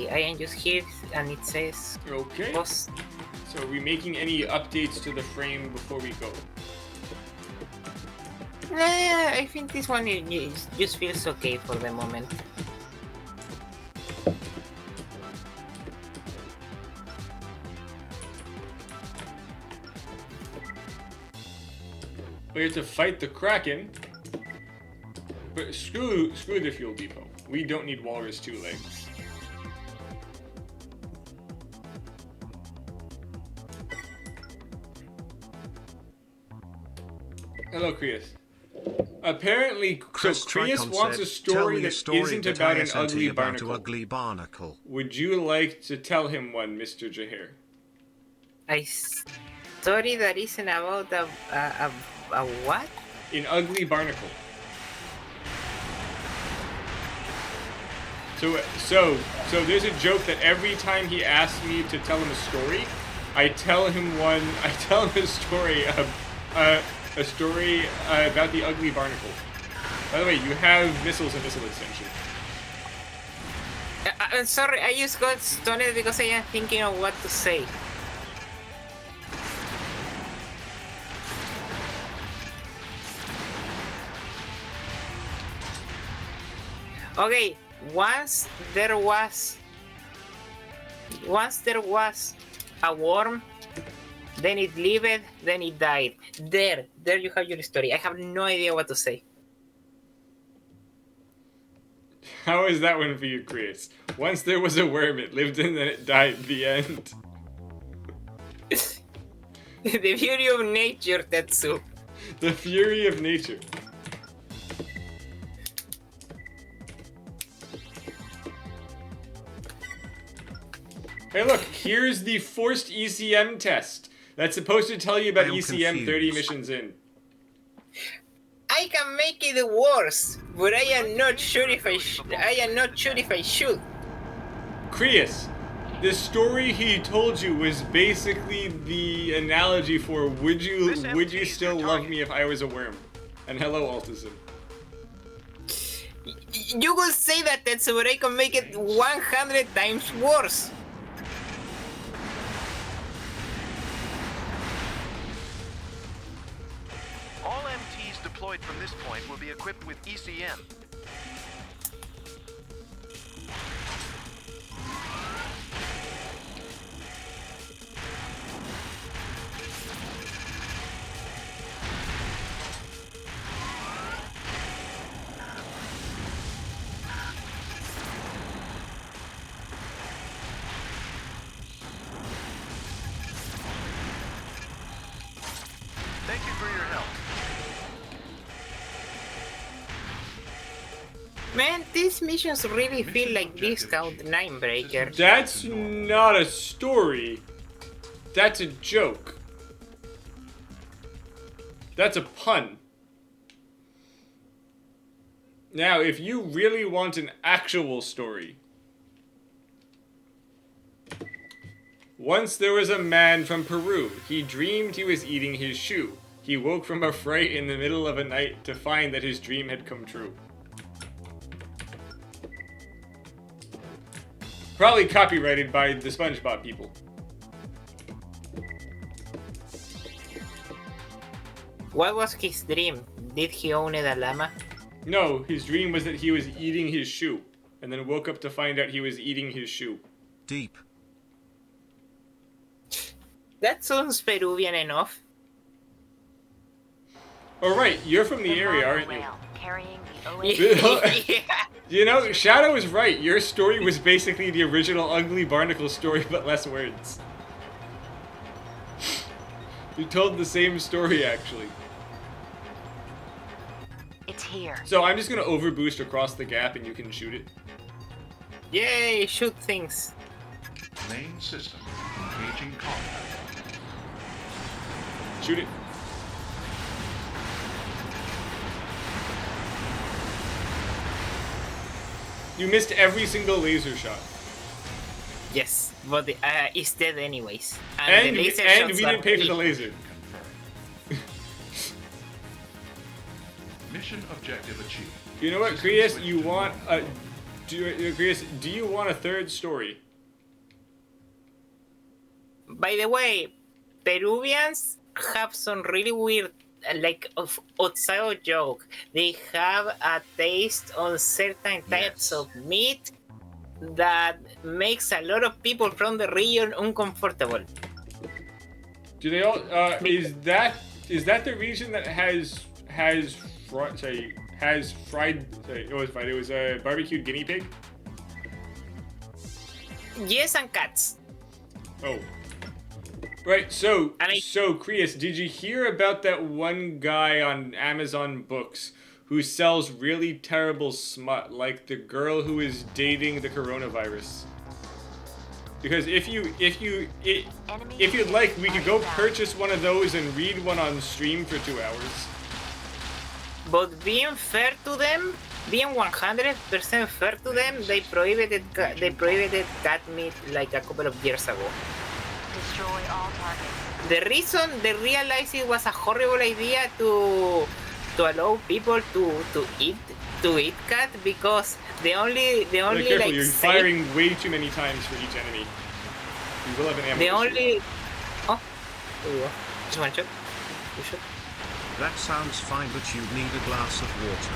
I am just here and it says Okay. post. So are we making any updates to the frame before we go? Nah, I think this one just feels okay for the moment. We have to fight the Kraken. But screw the fuel depot. We don't need Walrus 2 legs. Hello, Krius. Apparently, Krius wants a story that isn't about an ugly barnacle. Would you like to tell him one, Mr. Jaher? A story that isn't about a what? An ugly barnacle. So there's a joke that every time he asks me to tell him a story, I tell him a story about the ugly barnacle. By the way, you have missiles and missile extension. I'm sorry, I just got stunned because I am thinking of what to say. Okay, once there was a worm, then it lived, then it died. There you have your story. I have no idea what to say. How is that one for you, Chris? Once there was a worm, it lived and then it died. The end. The beauty of nature, Tetsu. The fury of nature. Hey look, here's the forced ECM test. That's supposed to tell you about ECM 30 missions in. I can make it worse, but I am not sure if I should. Krius, the story he told you was basically the analogy for would you still love me if I was a worm? And hello, Altism. You will say that, Tetsu, but I can make it 100 times worse. All MTs deployed from this point will be equipped with ECM. Thank you for your help. Man, these missions really feel like Discount 9 Breaker. That's not a story. That's a joke. That's a pun. Now, if you really want an actual story. Once there was a man from Peru. He dreamed he was eating his shoe. He woke from a fright in the middle of a night to find that his dream had come true. Probably copyrighted by the SpongeBob people. What was his dream? Did he own a llama? No, his dream was that he was eating his shoe, and then woke up to find out he was eating his shoe. Deep. That sounds Peruvian enough. Alright, you're from the area, aren't you? Carrying the Yeah. You know, Shadow is right. Your story was basically the original Ugly Barnacle story, but less words. You told the same story, actually. It's here. So I'm just gonna overboost across the gap and you can shoot it. Yay, shoot things. Main system. Engaging combat. Shoot it. You missed every single laser shot. Yes, but it's dead anyways. And the we laser shots didn't are pay for the free. laser. Mission objective achieved. You know what, Krius? You want Chris, do you want a third story? By the way, Peruvians have some really weird, like, outside joke. They have a taste on certain types of meat that makes a lot of people from the region uncomfortable. Do they all? Is that the region that has fried? Sorry, it was fried. It was a barbecued guinea pig. Yes, and cats. Oh. Right, so Krius, did you hear about that one guy on Amazon Books who sells really terrible smut, like the girl who is dating the coronavirus? Because if you'd like, we could go purchase one of those and read one on stream for 2 hours. But being fair to them, being 100% fair to them, they prohibited cat meat like a couple of years ago. Destroy all targets. The reason they realized it was a horrible idea to allow people to eat cat, because the only careful, like you're firing way too many times for each enemy. You will have an ambush. the only there you go. Just one shot. You should. That sounds fine, but you need a glass of water.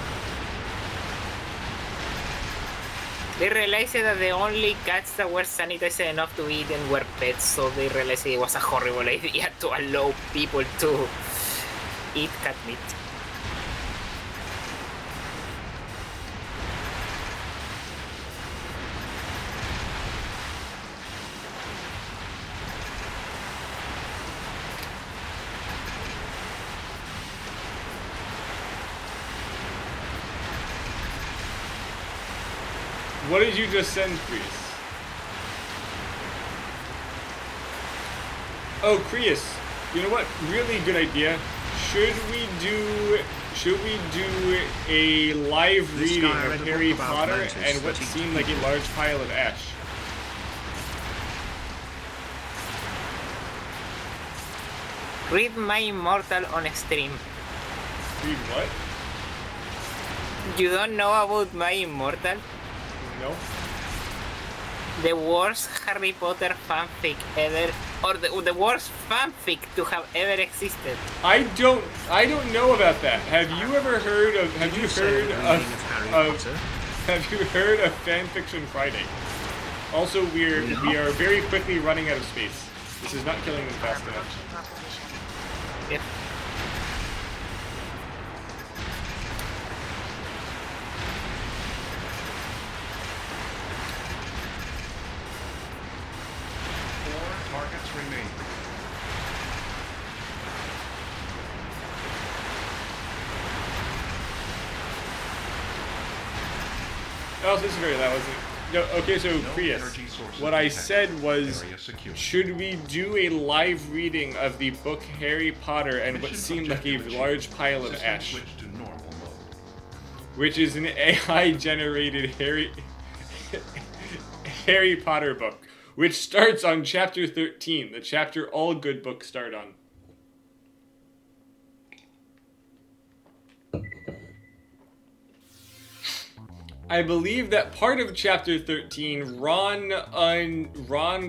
They realized that the only cats that were sanitized enough to eat and were pets, so they realized it was a horrible idea to allow people to eat cat meat. What did you just send, Krius? Oh, Krius, you know what? Really good idea. Should we do a live reading of Harry Potter and what seemed like a large pile of ash? Read My Immortal on stream. Read what? You don't know about My Immortal? No. The worst Harry Potter fanfic ever, or the worst fanfic to have ever existed. I don't know about that. Have you ever heard of? Have you heard of Fanfiction Friday? Also, we are very quickly running out of space. This is not killing them fast enough. Yep. Targets remain. Oh, this is very loud, wasn't it? No, okay, so Krius, what I said was, should we do a live reading of the book Harry Potter and what seemed like a large pile of ash? Which is an AI-generated Harry Potter book, which starts on chapter 13, the chapter all good books start on. I believe that part of chapter 13, Ron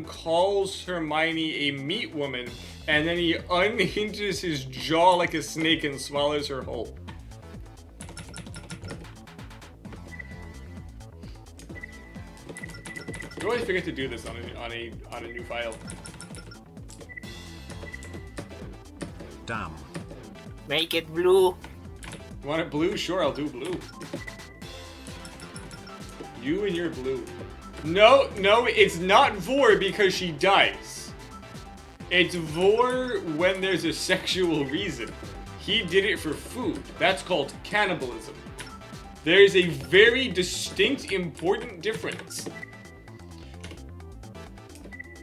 calls Hermione a meat woman, and then he unhinges his jaw like a snake and swallows her whole. You always forget to do this on a new file. Damn. Make it blue. You want it blue? Sure, I'll do blue. You and your blue. No, it's not Vor because she dies. It's Vor when there's a sexual reason. He did it for food. That's called cannibalism. There's a very distinct, important difference.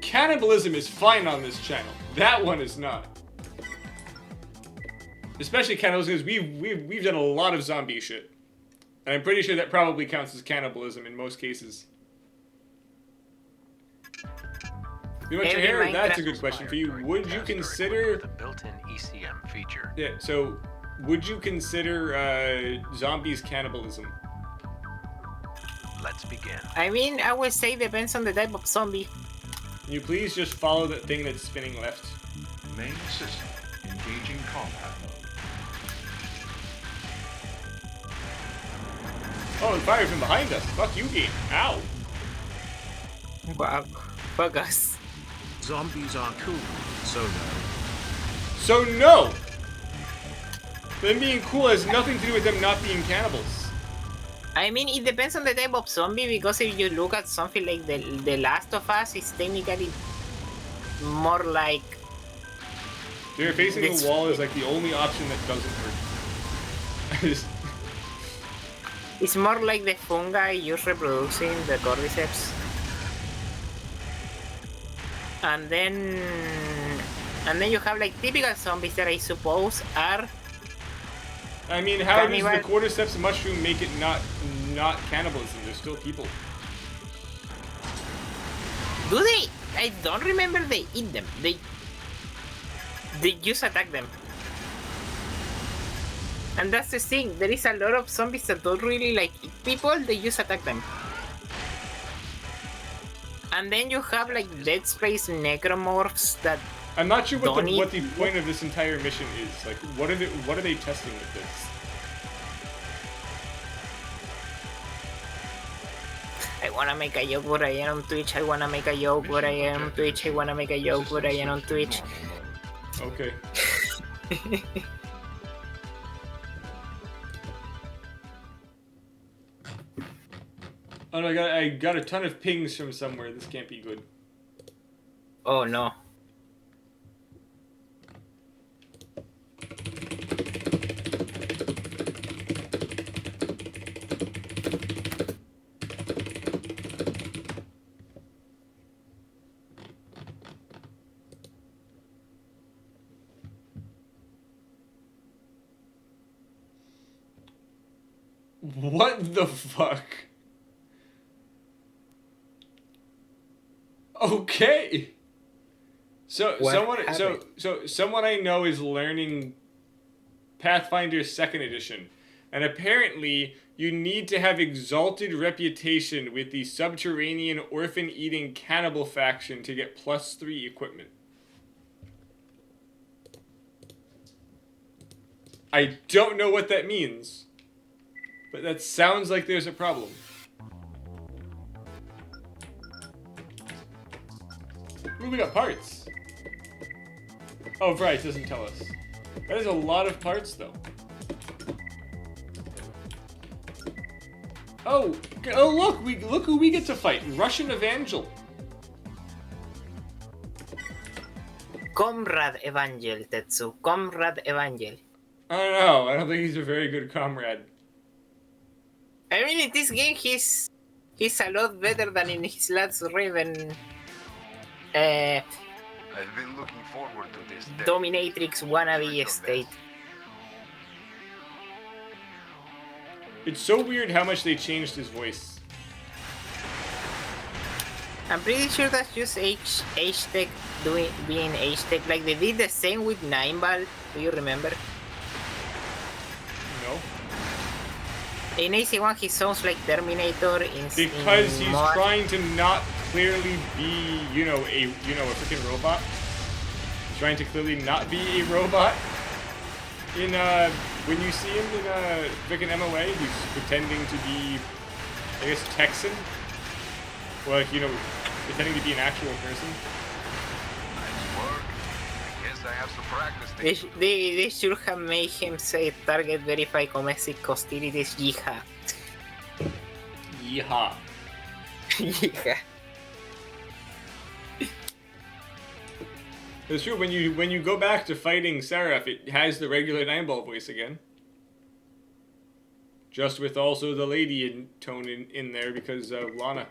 Cannibalism is fine on this channel. That one is not. Especially cannibalism, because we've done a lot of zombie shit. And I'm pretty sure that probably counts as cannibalism in most cases. You want your hair? That's a good question for you. Would you consider the built-in ECM feature? Yeah, so would you consider zombies cannibalism? Let's begin. I mean, I would say depends on the type of zombie. Can you please just follow that thing that's spinning left? Main system engaging combat mode. Oh, and fire from behind us. Fuck you, game. Ow. Wow. Fuck us. Zombies are cool, so no. So no! Them being cool has nothing to do with them not being cannibals. I mean, it depends on the type of zombie, because if you look at something like the Last of Us, it's technically more like... They're facing This- the wall is like the only option that doesn't work. It's more like the fungi just reproducing the cordyceps. And then you have like typical zombies that I suppose are... I mean, how does the Cannibal. cordyceps mushroom make it not cannibalism? They're still people. Do they? I don't remember they eat them. They just attack them. And that's the thing. There is a lot of zombies that don't really like eat people. They just attack them. And then you have like Dead Space necromorphs that... I'm not sure what Don't the eat- point of this entire mission is. Like, what are they testing with this? I wanna make a joke, but I am on Twitch. I wanna make a joke, but I am on Twitch. I wanna make a joke, but I am on Twitch. Okay. Oh no, I got a ton of pings from somewhere. This can't be good. Oh no. What the fuck? Okay. So What someone happened? so someone I know is learning Pathfinder 2nd edition. And apparently you need to have exalted reputation with the subterranean orphan-eating cannibal faction to get +3 equipment. I don't know what that means. But that sounds like there's a problem. Ooh, we got parts. Oh, right, it doesn't tell us. That is a lot of parts, though. Oh, look who we get to fight. Russian Evangel. Comrade Evangel, Tetsu. Comrade Evangel. I don't know. I don't think he's a very good comrade. I mean, in this game, he's a lot better than in his last Raven I've been looking forward to this day. dominatrix wannabe state. It's so weird how much they changed his voice. I'm pretty sure that's just H-Tech being H-Tech. Like they did the same with Nineball. Do you remember? No? In AC1, he sounds like Terminator. Because in he's mod. trying to not clearly be, a freaking robot. He's trying to clearly not be a robot. In when you see him in freaking MOA, he's pretending to be, I guess, Texan. Or like, pretending to be an actual person. Nice work. I guess I have some practice. They should have made him say target verify domestic hostilities. Yeehaw. Yeehaw. Yeehaw. It's true, when you go back to fighting Seraph, it has the regular Nineball voice again. Just with also the lady tone in there because of Lana.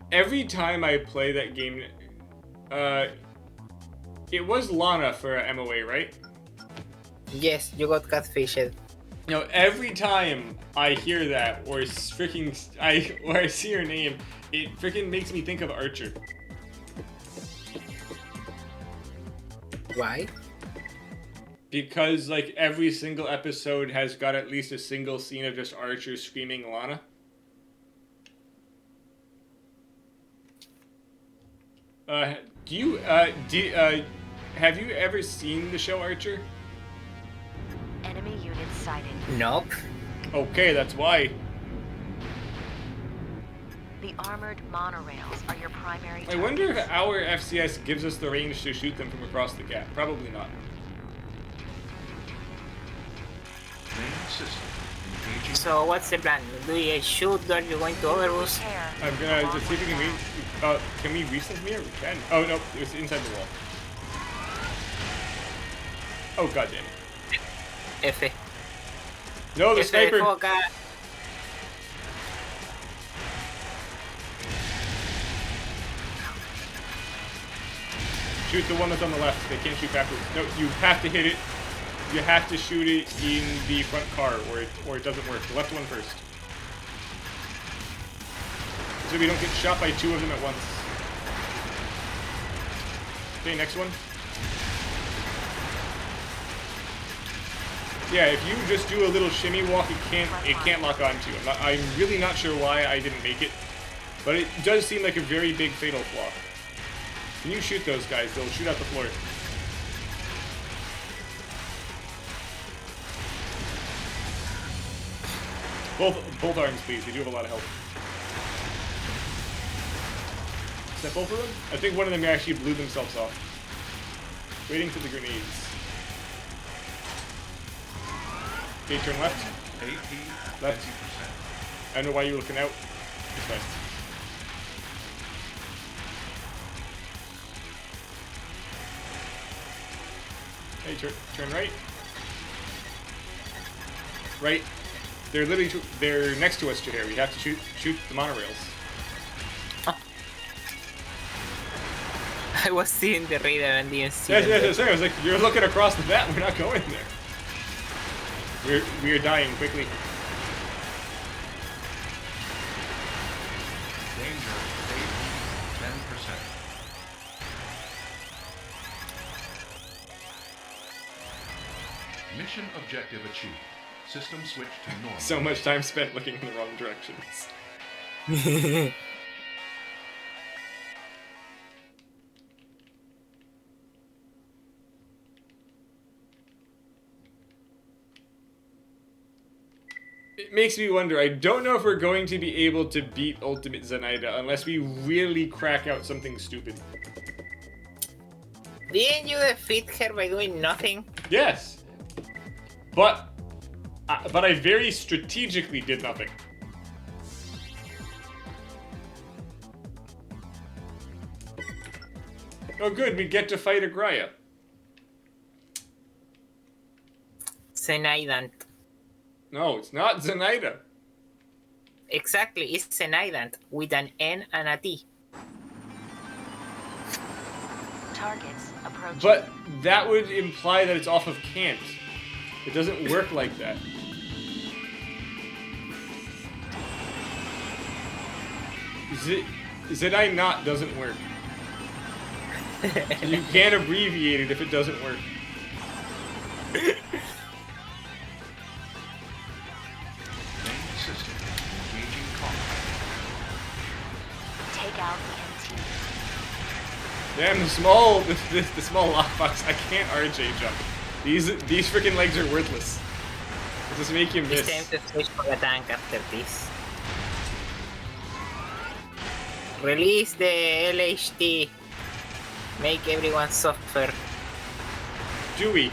Every time I play that game, it was Lana for MOA, right? Yes, you got catfished. Every time I hear that or I see her name, it freaking makes me think of Archer. Why? Because like every single episode has got at least a single scene of just Archer screaming Lana. Do you have you ever seen the show Archer? Enemy units sighted. Nope. Okay, that's why. The armored monorails are your primary I wonder targets. if our FCS gives us the range to shoot them from across the gap. Probably not. Main system engaging. So what's the plan? Do you shoot or you going to overboost? Repair I'm gonna along just see if we with can that. can we recent here? We can. Oh no, it's inside the wall. Oh god damn it. F. No, the F sniper! foca. Shoot the one that's on the left. They can't shoot backwards. No, you have to hit it. You have to shoot it in the front car, or it doesn't work. The left one first. So we don't get shot by two of them at once. Okay, next one. Yeah, if you just do a little shimmy walk, it can't lock onto you. I'm really not sure why I didn't make it, but it does seem like a very big fatal flaw. When you shoot those guys, they'll shoot out the floor. Both arms, please. They do have a lot of health. Is that both of them? I think one of them actually blew themselves off. Waiting for the grenades. Okay, turn left. AP Left. 50%. I don't know why you're looking out. It's fine. Hey, turn right. Right. They're literally they're next to us, Jahir. We have to shoot the monorails. I was seeing the radar and didn't see them. Yes. I was like, you're looking across the map. We're not going there. We're dying quickly. Danger. AP 10%. Mission objective achieved. System switch to normal. So much time spent looking in the wrong directions. It makes me wonder, I don't know if we're going to be able to beat Ultimate Zenaida unless we really crack out something stupid. Didn't you defeat her by doing nothing? Yes. But I very strategically did nothing. Oh good, we get to fight Agraya. Zenaidant. No, it's not Zenaida. Exactly, it's Zenaidant with an N and a T. Targets approaching. But that would imply that it's off of Kant. It doesn't work like that. Zedai not doesn't work. You can't abbreviate it if it doesn't work. Main system engaging combat. Take out EMT. Damn, the small lockbox. I can't RJ jump. These freaking legs are worthless. They just make you It's miss. time to switch for the tank after this. Release the LHT. Make everyone suffer. Do we?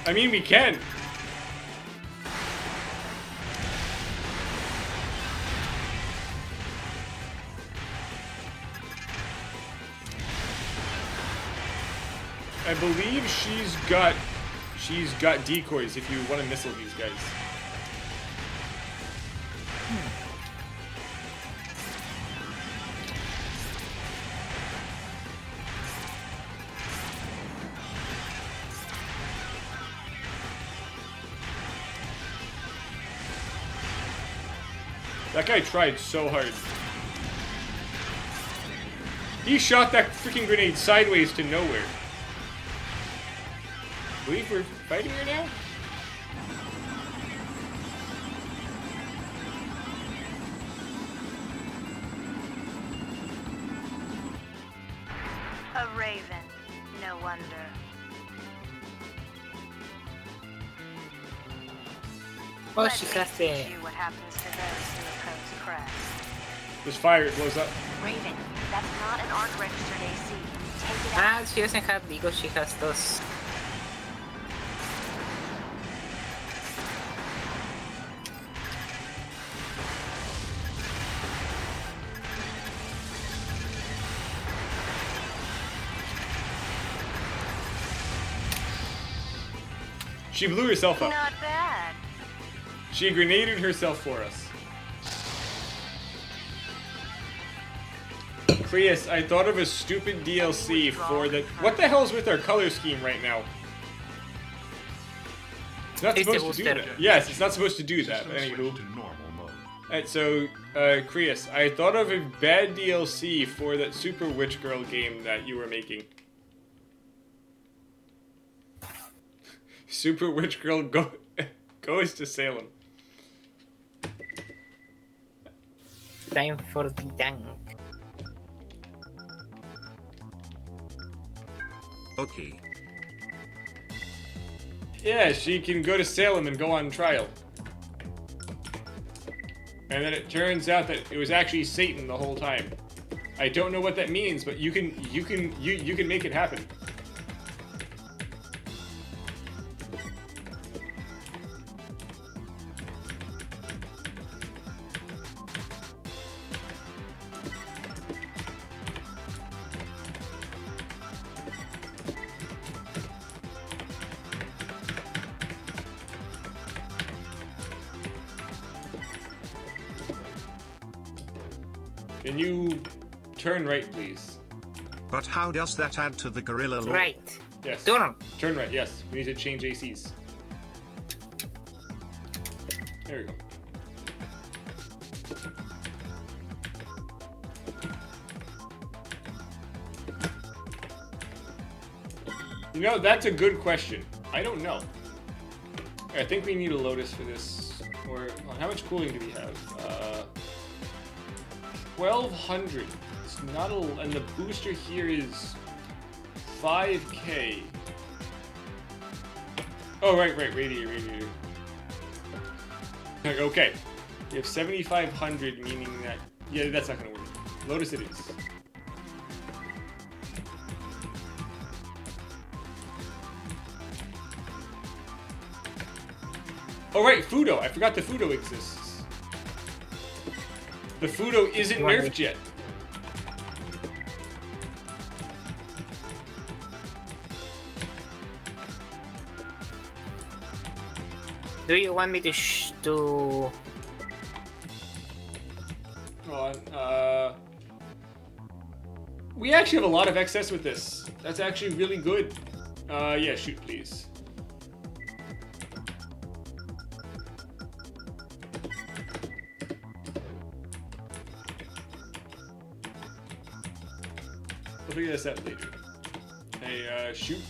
I mean, we can. I believe she's got decoys if you want to missile these guys. That guy tried so hard. He shot that freaking grenade sideways to nowhere. Believe we're fighting her now? Raven. No wonder. Oh, Let she me has teach the... you what happens to those who oppose Crest. Just fire, it blows up. Raven, that's not an arc registered AC. Take it out. Ah, she doesn't have Vigo, she has those. She blew herself up. Not bad. She grenaded herself for us. Prius, I thought of a stupid DLC for the... What the hell's with our color scheme right now? It's not It's supposed to do the- that. Yes, it's not supposed to do that. System Anywho. switched to normal mode. Alright, so, Krius, I thought of a bad DLC for that Super Witch Girl game that you were making. Super Witch Girl goes to Salem. Time for the tank. Okay. Yeah, she can go to Salem and go on trial. And then it turns out that it was actually Satan the whole time. I don't know what that means, but you can make it happen. Can you turn right, please? But how does that add to the gorilla lore? Right. Yes. Turn. Turn right, yes. We need to change ACs. There we go. You know, that's a good question. I don't know. I think we need a Lotus for this. Or, how much cooling do we have? 1200. It's not a... And the booster here is 5k. Oh, right, radiator. Okay. We have 7500, meaning that... Yeah, that's not gonna work. Lotus it is. Oh, right, Fudo. I forgot the Fudo exists. The Fudo isn't nerfed yet. Do you want me to Hold on. We actually have a lot of excess with this. That's actually really good. Yeah, shoot, please. We'll figure this out later. Hey, shoot.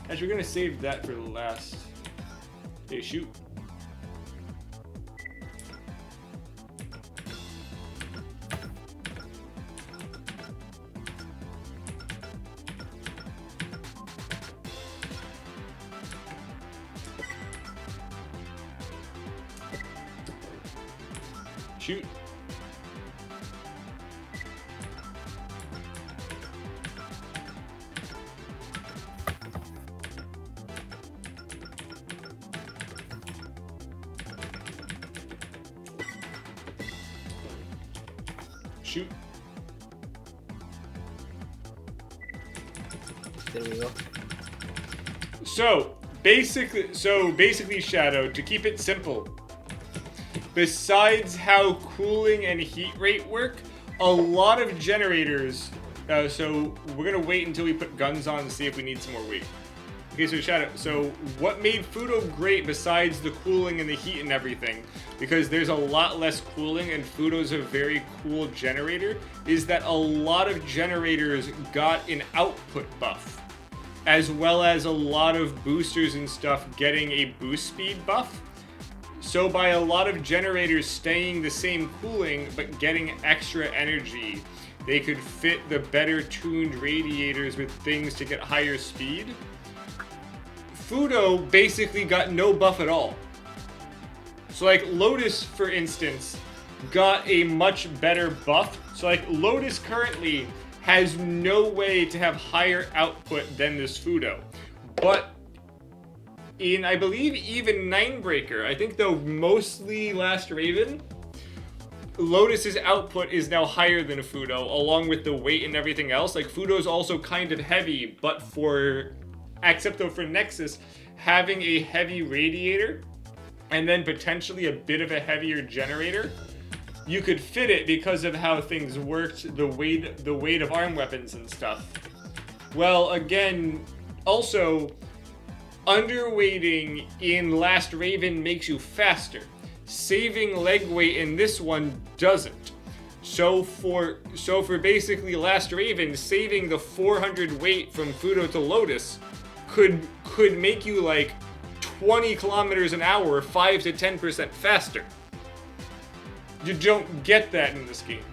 Actually, we're gonna save that for the last. Hey, shoot. Shoot. Shoot. There we go. So basically, Shadow, to keep it simple, besides how cooling and heat rate work, a lot of generators, so we're gonna wait until we put guns on to see if we need some more weight. Okay, so Shadow, so what made Fudo great besides the cooling and the heat and everything, because there's a lot less cooling and Fudo's a very cool generator, is that a lot of generators got an output buff, as well as a lot of boosters and stuff getting a boost speed buff. So by a lot of generators staying the same cooling but getting extra energy, they could fit the better tuned radiators with things to get higher speed. Fudo basically got no buff at all. So like Lotus, for instance, got a much better buff. So like Lotus currently has no way to have higher output than this Fudo. But in, I believe, even Ninebreaker, I think though mostly Last Raven, Lotus's output is now higher than a Fudo, along with the weight and everything else. Like Fudo's also kind of heavy, but except though for Nexus, having a heavy radiator and then potentially a bit of a heavier generator, you could fit it because of how things worked, the weight of arm weapons and stuff. Well, again, also, underweighting in Last Raven makes you faster. Saving leg weight in this one doesn't. So for basically Last Raven, saving the 400 weight from Fudo to Lotus could make you like 20 kilometers an hour, 5 to 10% faster. You don't get that in this game.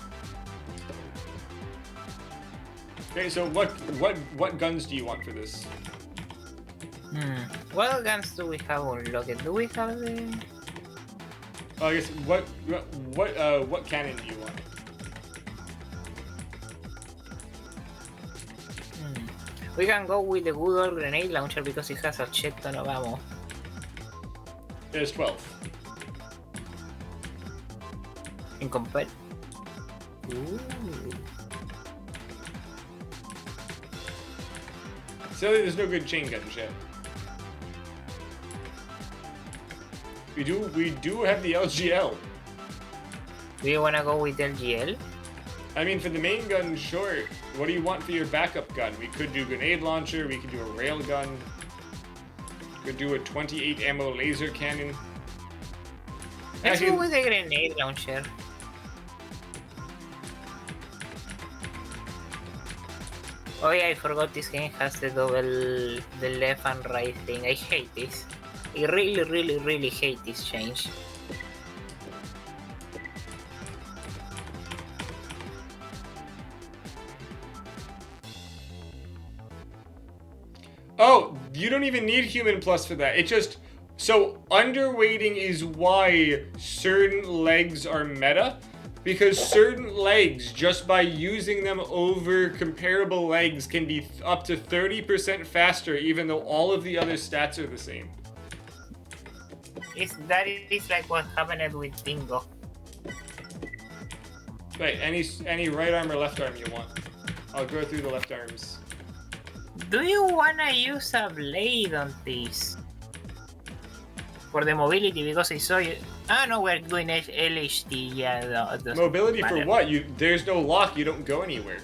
Okay, so what guns do you want for this? What guns do we have unlocked? Do we have the... Oh, I guess what cannon do you want? We can go with the good old grenade launcher because it has a shit ton of ammo. There's 12. In combat. Ooh. So there's no good chain guns yet. We do have the LGL. Do you wanna go with LGL? I mean, for the main gun, sure. What do you want for your backup gun? We could do grenade launcher. We could do a rail gun. We could do a 28 ammo laser cannon. Let's go with the grenade launcher. Oh yeah, I forgot this game has the left and right thing. I hate this. I really hate this change. Oh, you don't even need human plus for that. It just... So, underweighting is why certain legs are meta. Because certain legs, just by using them over comparable legs, can be up to 30% faster, even though all of the other stats are the same. That is like what happened with Bingo. Right, any right arm or left arm you want. I'll go through the left arms. Do you wanna use a blade on this? For the mobility, because I saw you... Ah, no, we're doing LHT, yeah. Mobility for what? There's no lock, you don't go anywhere.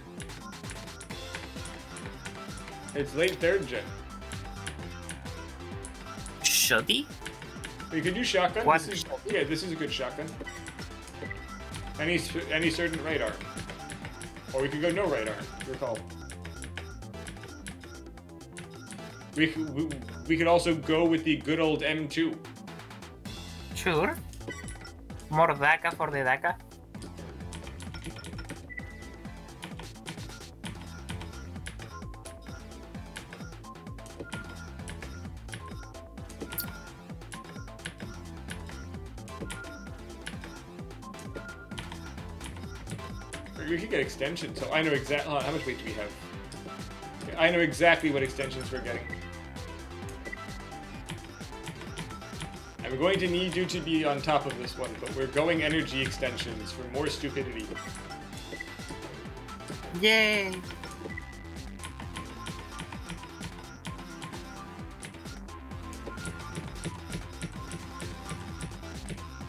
It's late 3rd gen. Shoddy? You can do shotgun. What? This is a good shotgun. Any certain right arm. Or we could go no right arm, your call. We could also go with the good old M2. Sure. More DACA for the DACA. We could get extensions, so I know exactly... how much weight do we have? I know exactly what extensions we're getting. I'm going to need you to be on top of this one, but we're going energy extensions for more stupidity. Yay!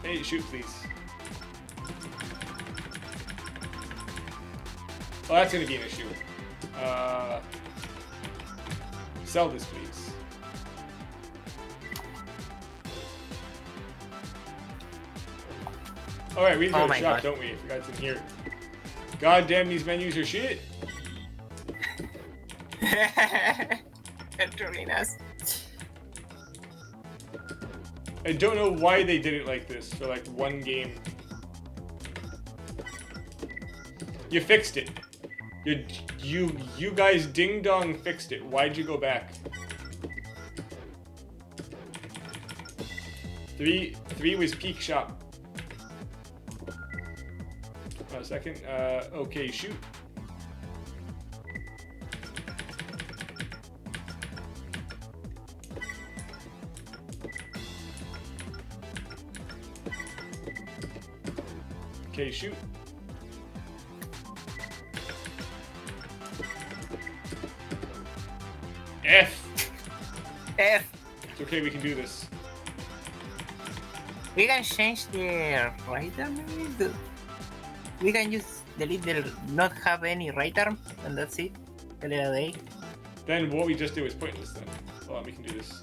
Hey, shoot, please. Oh, that's going to be an issue. Sell this, please. Alright, we need to go to shop, don't we? I forgot it's in here. God damn, these menus are shit. Controlling us. I don't know why they did it like this for like one game. You fixed it. You guys ding dong fixed it. Why'd you go back? Three was peak shop. A second. Okay, shoot. Okay, shoot. F. F. It's okay, we can do this. We can change the right arm, maybe? We can just delete the not have any right arm, and that's it. LHT. Then what we just did was pointless then. Hold on, we can do this.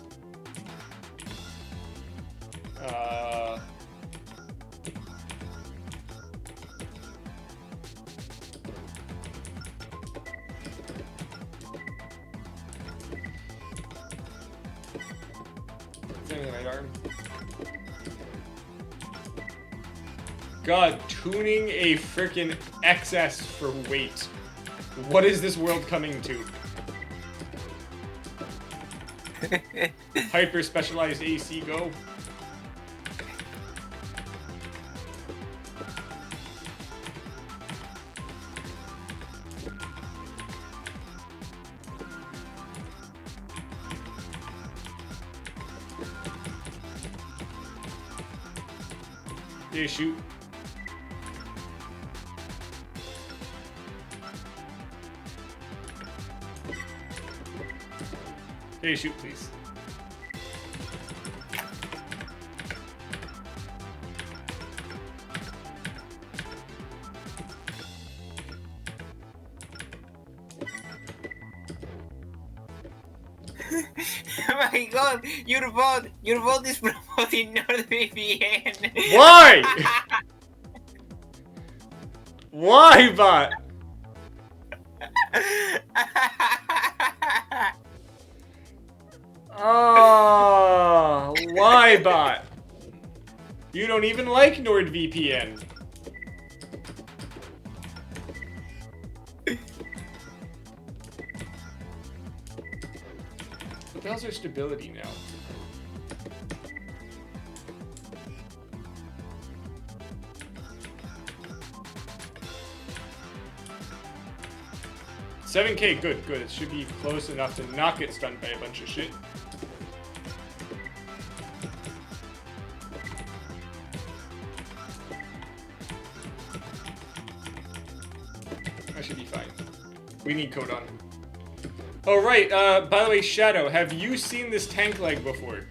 Right arm. God, tuning a frickin' XS for weight. What is this world coming to? Hyper specialized AC go. Yeah, shoot. Hey, shoot, please. Oh my god, your bot is promoting NordVPN. Why? Why, bot? Oh, why, bot? You don't even like NordVPN. What the hell's our stability now? $7K, good. It should be close enough to not get stunned by a bunch of shit. That should be fine. We need Codon. Oh, right, by the way, Shadow, have you seen this tank leg before?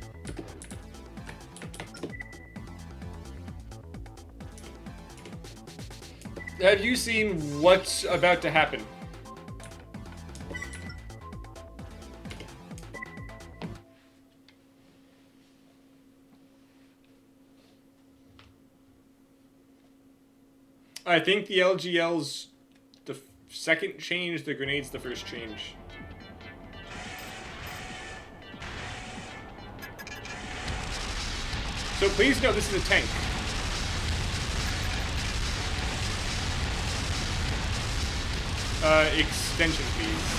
Have you seen what's about to happen? I think the LGL's the second change, the grenade's the first change. So please know this is a tank. Extension, please.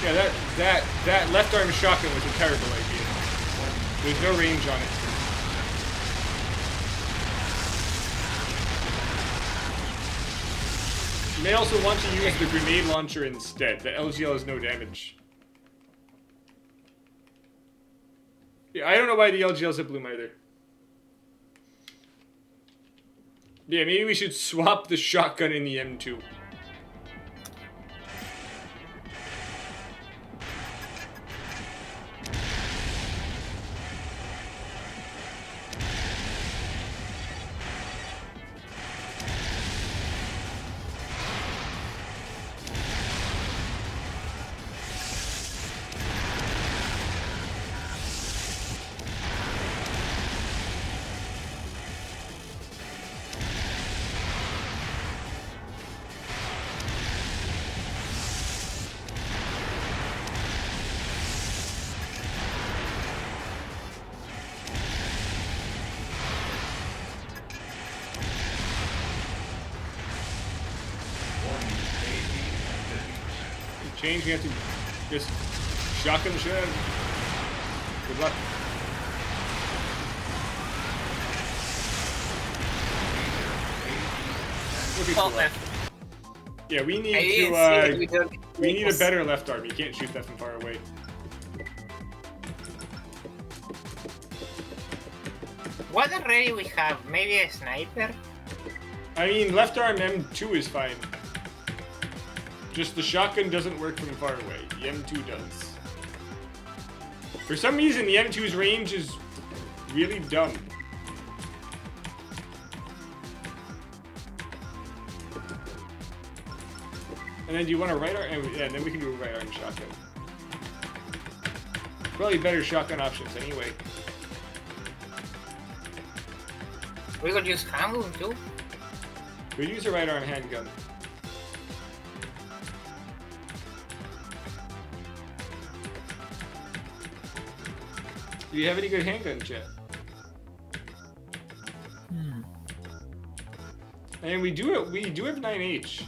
Yeah, that left arm shotgun was a terrible idea. There's no range on it. You may also want to use the grenade launcher instead. The LGL has no damage. Yeah, I don't know why the LGL's at bloom either. Yeah, maybe we should swap the shotgun in the M2. change. We have to just shotgun the shit out of it. Good luck. Okay, Oh, cool. left. Yeah, we I need didn't to. see it. We don't- We need a better left arm. You can't shoot that from far away. What already we have? Maybe a sniper? I mean, left arm M2 is fine. Just the shotgun doesn't work from far away. The M2 does. For some reason, the M2's range is really dumb. And then do you want a right arm? Yeah, then we can do a right arm shotgun. Probably better shotgun options anyway. We could use handgun too. We use a right arm handgun. Do you have any good handgun, Chet? And we do have 9H.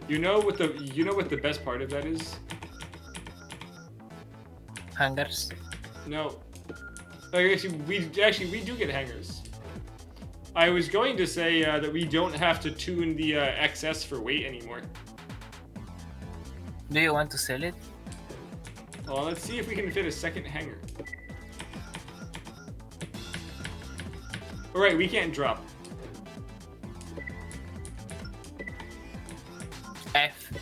You know what the best part of that is? Hangars. No. We do get hangers. I was going to say that we don't have to tune the XS for weight anymore. Do you want to sell it? Well, let's see if we can fit a second hanger. Alright, we can't drop. F.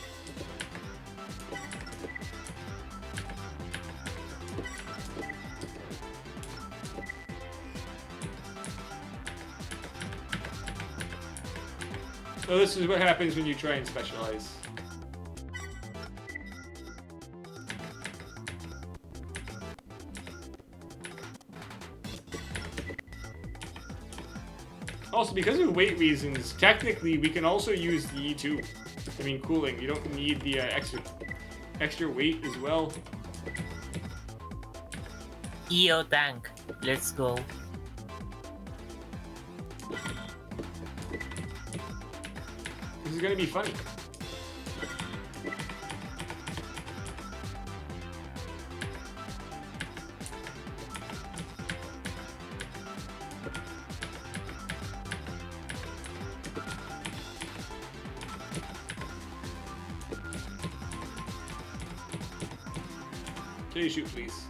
So this is what happens when you try and specialize. Also, because of weight reasons, technically we can also use the E2. I mean, cooling. You don't need the extra weight as well. EO tank. Let's go. This is gonna be funny. Okay, shoot, please.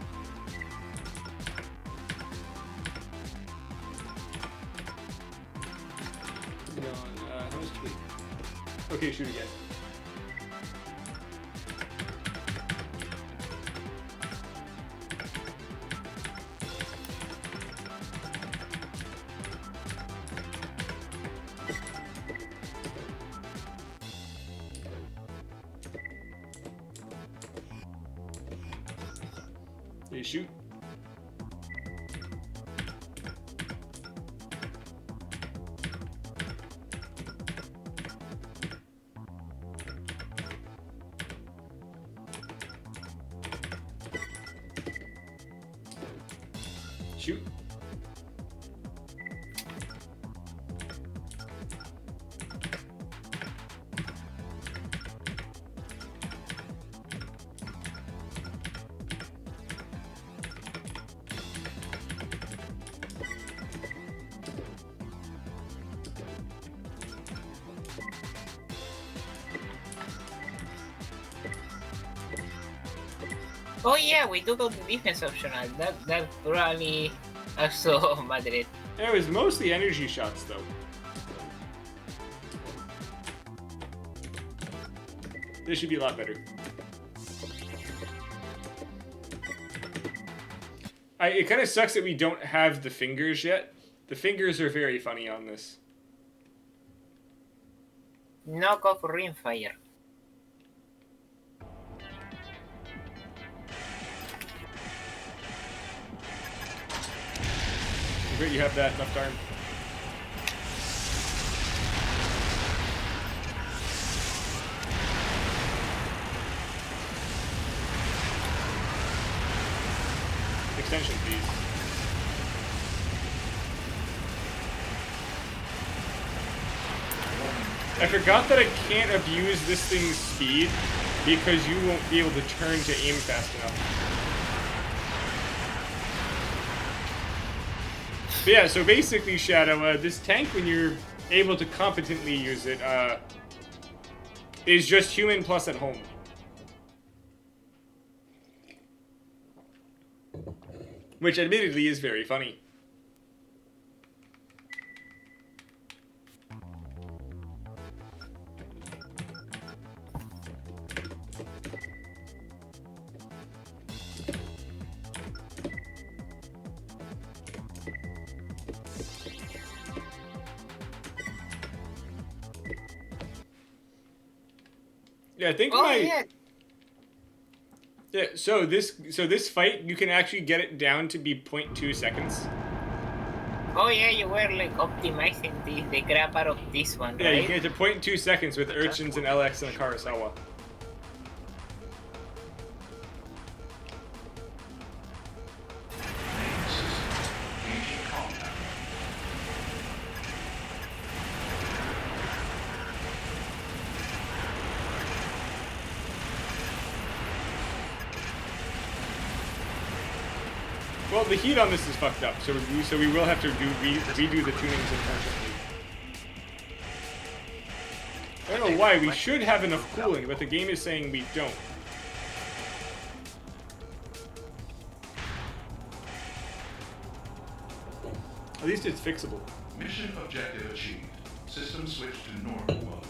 No, how much tweet? Okay, shoot again. Okay, shoot. Shoot. Oh yeah, we took out the defense optional. That probably also Madrid. It was mostly energy shots, though. This should be a lot better. It kind of sucks that we don't have the fingers yet. The fingers are very funny on this. Knock off rimfire. Great, you have that left arm. Extension, please. I forgot that I can't abuse this thing's speed because you won't be able to turn to aim fast enough. But yeah, so basically, Shadow, this tank, when you're able to competently use it, is just human plus at home. Which admittedly is very funny. Yeah, I think Yeah, so this fight, you can actually get it down to be 0.2 seconds. Oh yeah, you were like optimizing the crap out of this one, Yeah, right? you can get to 0.2 seconds with Urchins and LX and a Karasawa. Well, the heat on this is fucked up, so we will have to redo the tunings unfortunately. I don't know why, we should have enough cooling, but the game is saying we don't. At least it's fixable. Mission objective achieved. System switched to normal mode.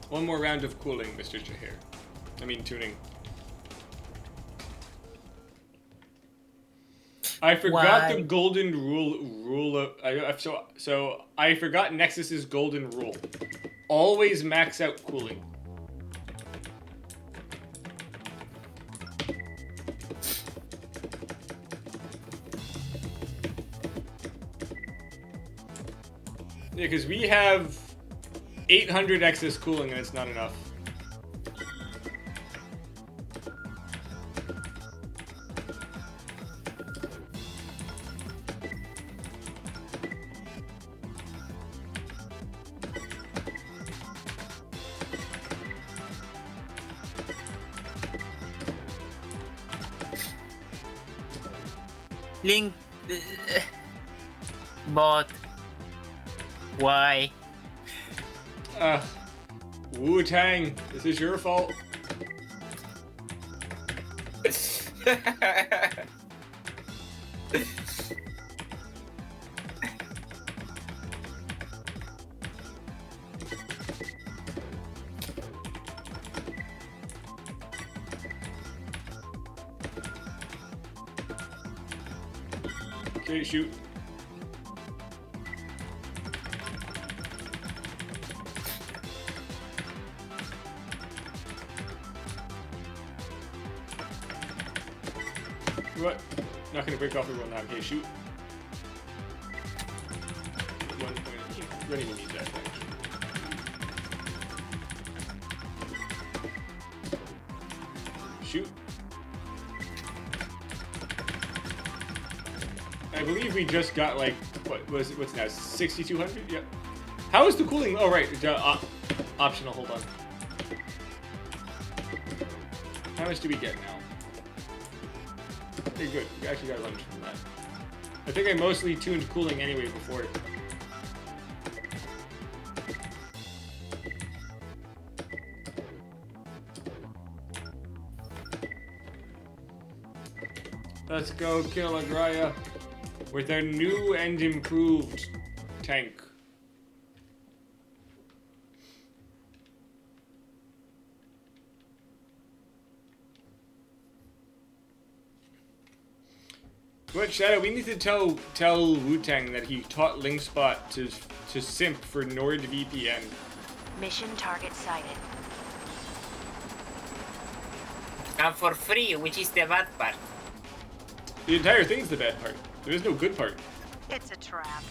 One more round of cooling, Mr. Chahir. I mean tuning. I forgot the golden rule of so I forgot Nexus's golden rule. Always max out cooling. Yeah, because we have 800 excess cooling and it's not enough. Link, but why? Wu-Tang, this is your fault. Okay, shoot. What? Not gonna break off the roll now. Okay, shoot. 1 point. You don't even need that thing. Shoot. I believe we just got like what's now 6,200? Yep. How is the cooling? Oh right, optional. Hold on. How much do we get now? Okay, good. We actually got lunch from that. I think I mostly tuned cooling anyway before. Let's go kill Agraya with our new and improved tank. What, Shadow? We need to tell Wu-Tang that he taught Lynxbot to simp for NordVPN. Mission target sighted. And for free, which is the bad part. The entire thing's the bad part. There is no good part. It's a trap.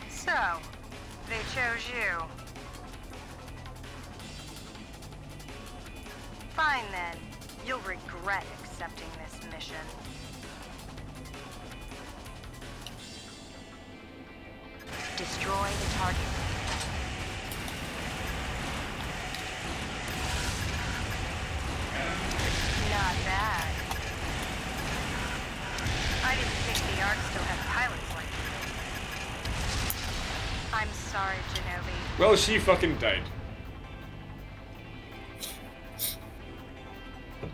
So, they chose you. Fine then. You'll regret accepting this mission. Destroy the target. Not bad. I didn't think the Ark still had pilots like you. I'm sorry, Genobi. Well, she fucking died.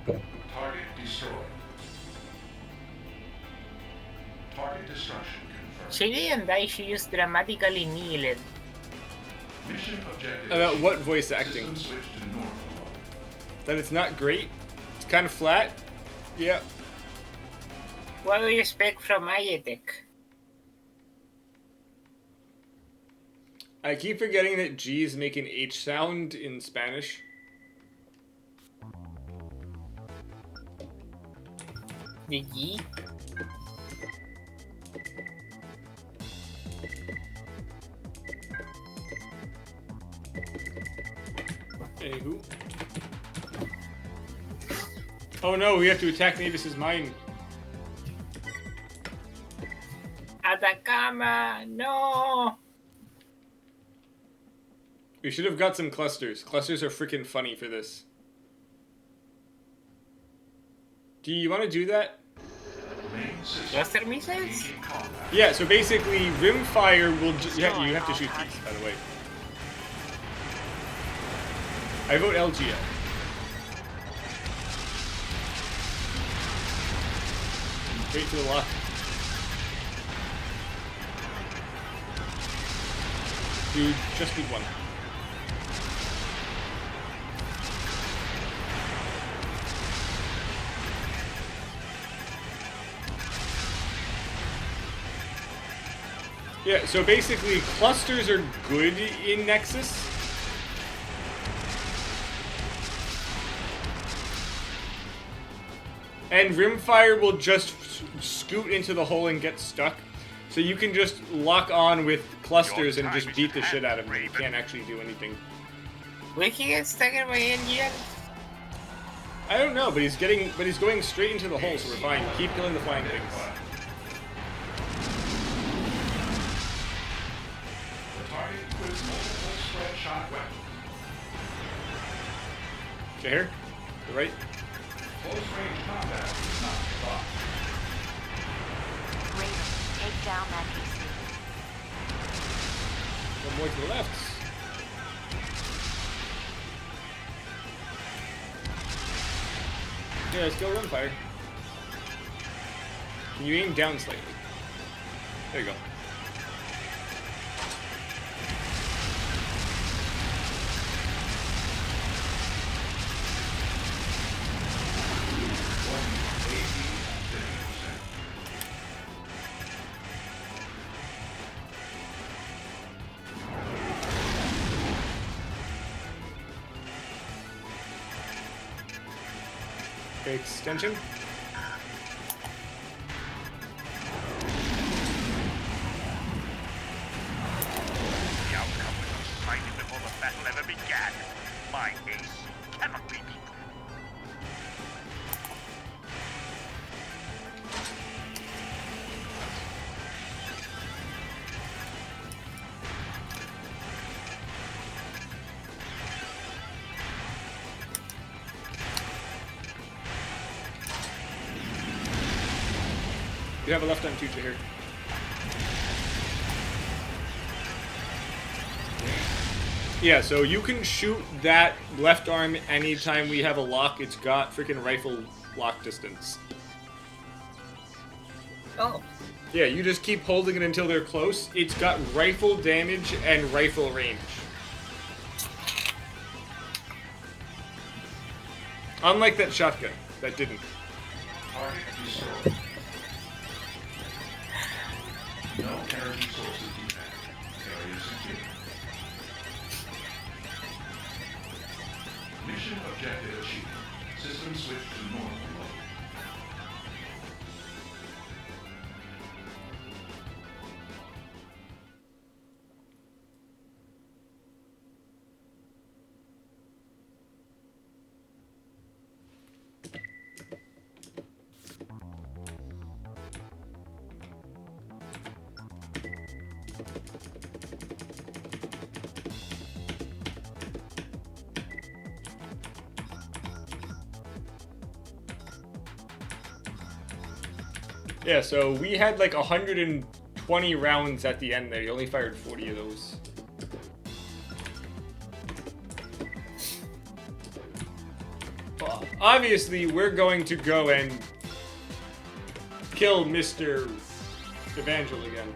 Target destroyed. Target destruction confirmed. She didn't die, she just dramatically kneeled. Mission objective. About what voice acting? System switch to normal. That it's not great. It's kind of flat. Yeah. What do you expect from Ayetek? I keep forgetting that G is making H sound in Spanish. The G? Anywho. Oh no, we have to attack Navis's mine. Atacama! No! We should have got some clusters. Clusters are freaking funny for this. Do you want to do that? Main system. Cluster missiles? Engaging combat. Yeah, so basically, rimfire will yeah, you have to shoot these, by the way. I vote LGL. Wait for the lock. Dude, just need one. Yeah, so basically, clusters are good in Nexus. And rimfire will just scoot into the hole and get stuck. So you can just lock on with clusters and just beat the shit out of him. You can't actually do anything. Will he get stuck in my engine? I don't know, but he's going straight into the hole, so we're fine. Keep killing the flying things. The target equips multiple spread shot weapons. Okay, here. The right. Close range combat is not thought. Raven, take down that AC. One more to the left. Yeah, let's go rimfire. Can you aim down slightly? There you go. Okay, extension. The outcome was decided before the battle ever began. My ace cannot be beaten. You have a left arm teacher here. Yeah, so you can shoot that left arm anytime we have a lock. It's got freaking rifle lock distance. Oh. Yeah, you just keep holding it until they're close. It's got rifle damage and rifle range. Unlike that shotgun, that didn't. Target destroyed. No energy sources detected. Area secure. Mission objective achieved. System switch to normal mode. Yeah, so we had like 120 rounds at the end there. You only fired 40 of those. Well, obviously, we're going to go and kill Mr. Evangel again.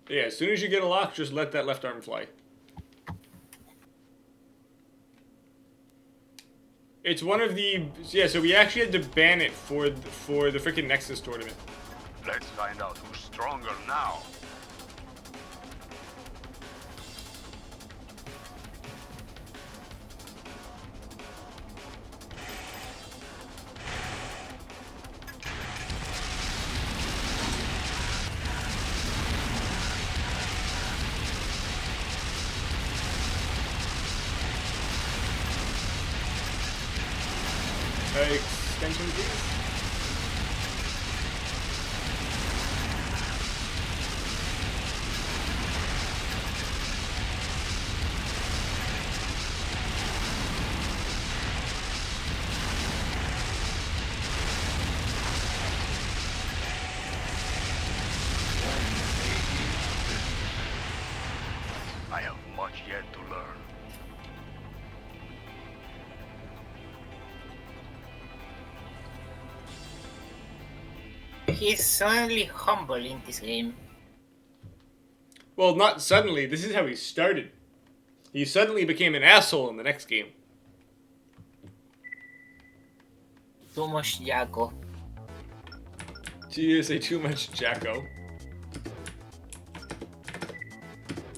Yeah, as soon as you get a lock, just let that left arm fly. It's one of the... Yeah, so we actually had to ban it for the freaking Nexus tournament. Let's find out who's stronger now. Extension, please. I have much yet to learn. He's suddenly humble in this game. Well, not suddenly. This is how he started. He suddenly became an asshole in the next game. Too much Jaco. Do you say too much Jacko?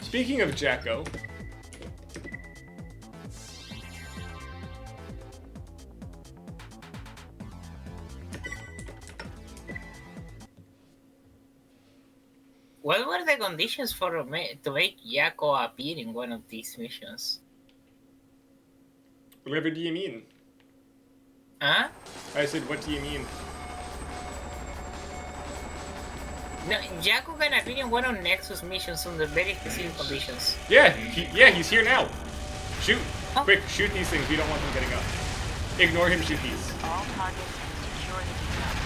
Speaking of Jacko... What were the conditions for to make Jaco appear in one of these missions? Whatever do you mean? Huh? I said, what do you mean? No, Jaco can appear in one of Nexus missions under very specific conditions. Yeah, he's here now. Shoot. Oh. Quick, shoot these things. We don't want them getting up. Ignore him, shoot these. All targets secure the depot.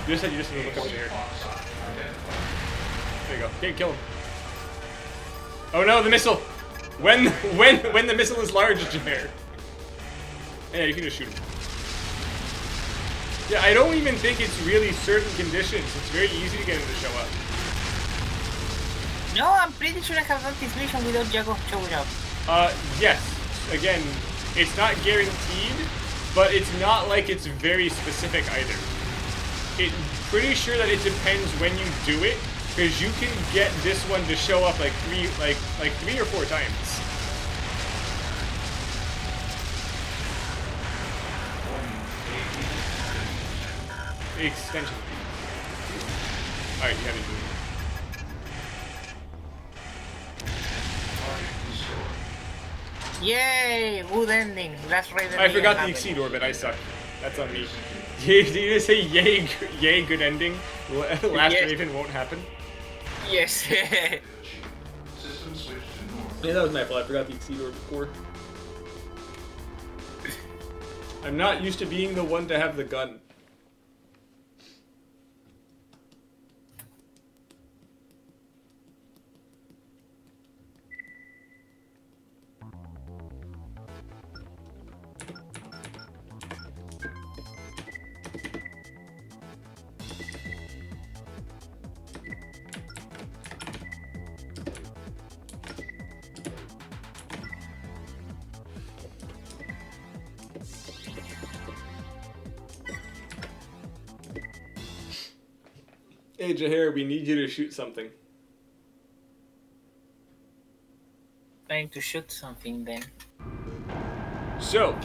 You just said you just need to look up in the air. There you go. Okay, kill him. Oh no, the missile! When the missile is large, Jameer. Yeah, you can just shoot him. Yeah, I don't even think it's really certain conditions. It's very easy to get him to show up. No, I'm pretty sure I have done this mission without Jaco showing up. Yes. Again, it's not guaranteed, but it's not like it's very specific either. It's pretty sure that it depends when you do it, because you can get this one to show up like three or four times. Extension. Alright, you have it. Yay! Good ending. Last raid. I forgot the Exceed Orbit, I suck. That's on me. Did you just say yay, good ending? Last Yes. Raven won't happen? Yes. System switched to normal. Yeah, that was my fault. I forgot the Exceed Orbit core. I'm not used to being the one to have the gun. Hey Jaher, we need you to shoot something. Trying to shoot something then. So,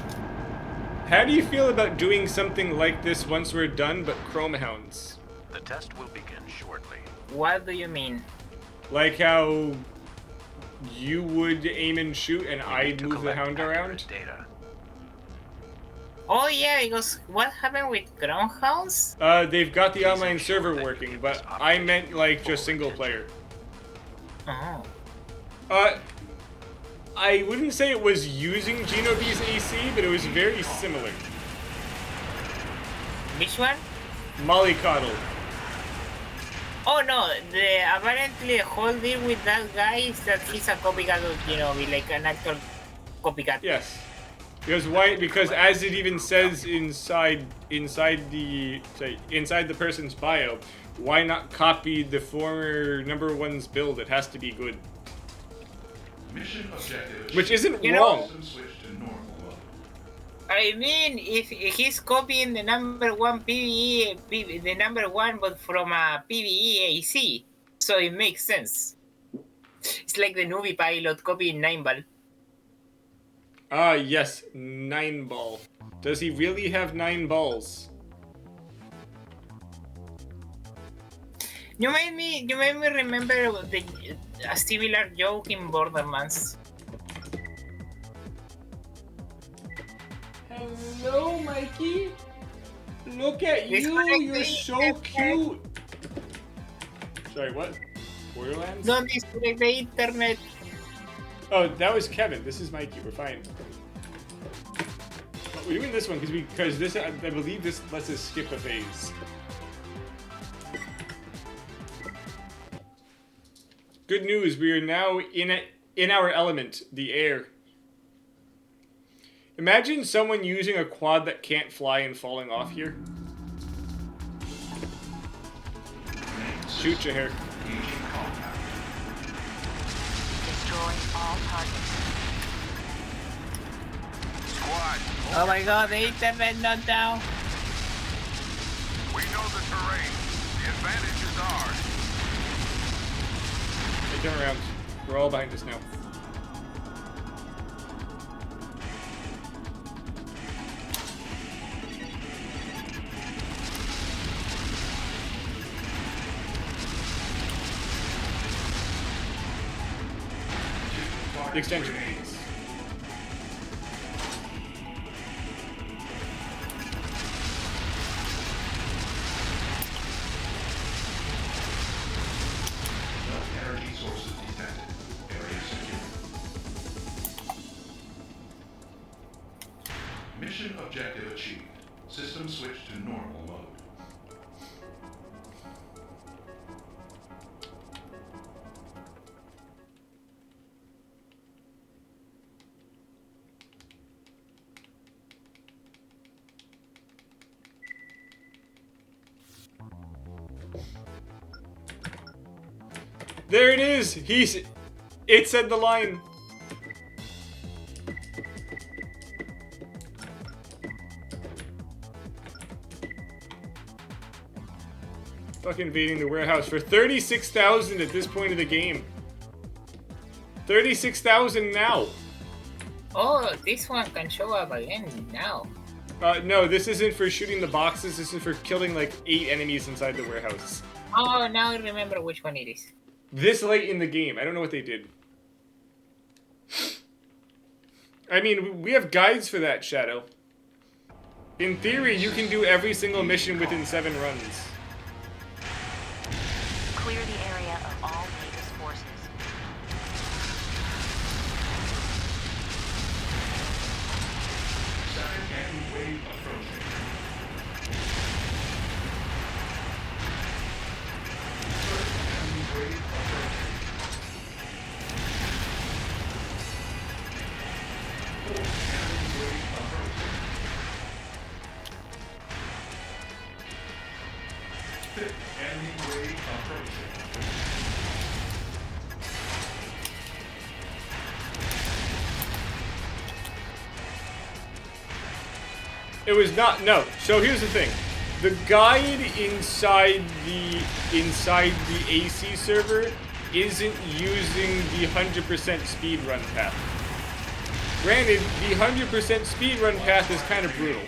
how do you feel about doing something like this once we're done, but Chrome Hounds? The test will begin shortly. What do you mean? Like how you would aim and shoot and We I'd need to move the collect hound accurate around? Data. Oh yeah, because what happened with Groundhounds? They've got the online server working, but I meant like just single player. Oh. I wouldn't say it was using Genobee's AC, but it was very similar. Which one? Mollycoddle. Oh no, apparently the whole deal with that guy is that he's a copycat of Genobi, like an actual copycat. Yes. Because why? Because as it even says inside the person's bio, why not copy the former number one's build? It has to be good. Mission objective. Which isn't You know- wrong. System switch to normal mode. I mean, if he's copying the number one PvE, the number one, but from a PvE AC, so it makes sense. It's like the Nubi pilot copying 9-ball. Ah, yes, 9 ball. Does he really have 9 balls? You made me remember a similar joke in Borderlands. Hello, Mikey. Look at It's you. like You're the so internet. cute. Sorry, what? Borderlands? Don't disconnect the internet. Oh, that was Kevin. This is Mikey. We're fine. But we're doing this one because this I believe this lets us skip a phase. Good news. We are now in our element, the air. Imagine someone using a quad that can't fly and falling off here. Shoot your hair. Engaging compound. Destroy all targets. Squad, Oh my god, the internet not down. we know the terrain. The advantage is ours. Hey, turn around. We're all behind us now. The extension. No energy sources detected. Area secure. Mission objective achieved. System switch to normal mode. There it is. It said the line. Fucking invading the warehouse for 36,000 at this point of the game. 36,000 now. Oh, this one can show up again now. No, this isn't for shooting the boxes. This is for killing like 8 enemies inside the warehouse. Oh, now I remember which one it is. This late in the game. I don't know what they did. I mean, we have guides for that, Shadow. In theory, you can do every single mission within 7 runs. Clear the area of all Natus forces. Second enemy wave approaching. Third enemy wave approaching. Fourth enemy wave approaching. Fifth enemy wave approaching. It was not, no. So here's the thing. The guide inside the AC server isn't using the 100% speedrun path. Granted, the 100% speedrun path is kind of brutal.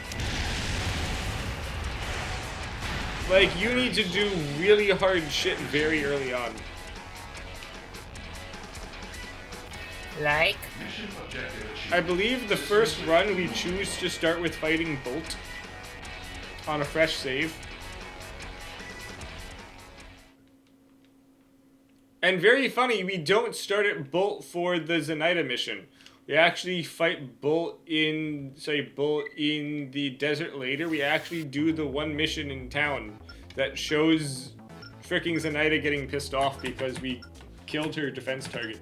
Like, you need to do really hard shit very early on. Like, Mission objective achieved. I believe the first run we choose to start with fighting Bolt on a fresh save. And very funny, we don't start at Bolt for the Zenaida mission. We actually fight Bolt in the desert later. We actually do the one mission in town that shows freaking Zenaida getting pissed off because we killed her defense target.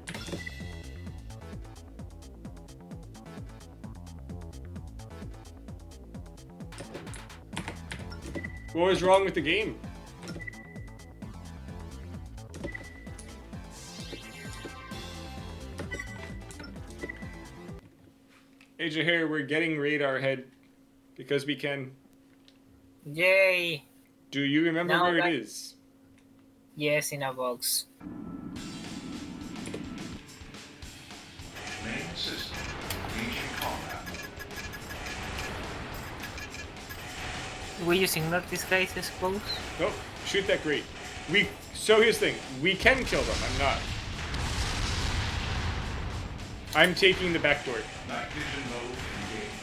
What was wrong with the game? Hey Jahir, we're getting radar head because we can. Yay! Do you remember Now where that- it is? Yes, in a box. Main system. Engaging combat. We just ignore these guys, I suppose. Nope. Shoot that grate. So here's the thing. We can kill them. I'm not. I'm taking the back door. Night vision mode engaged.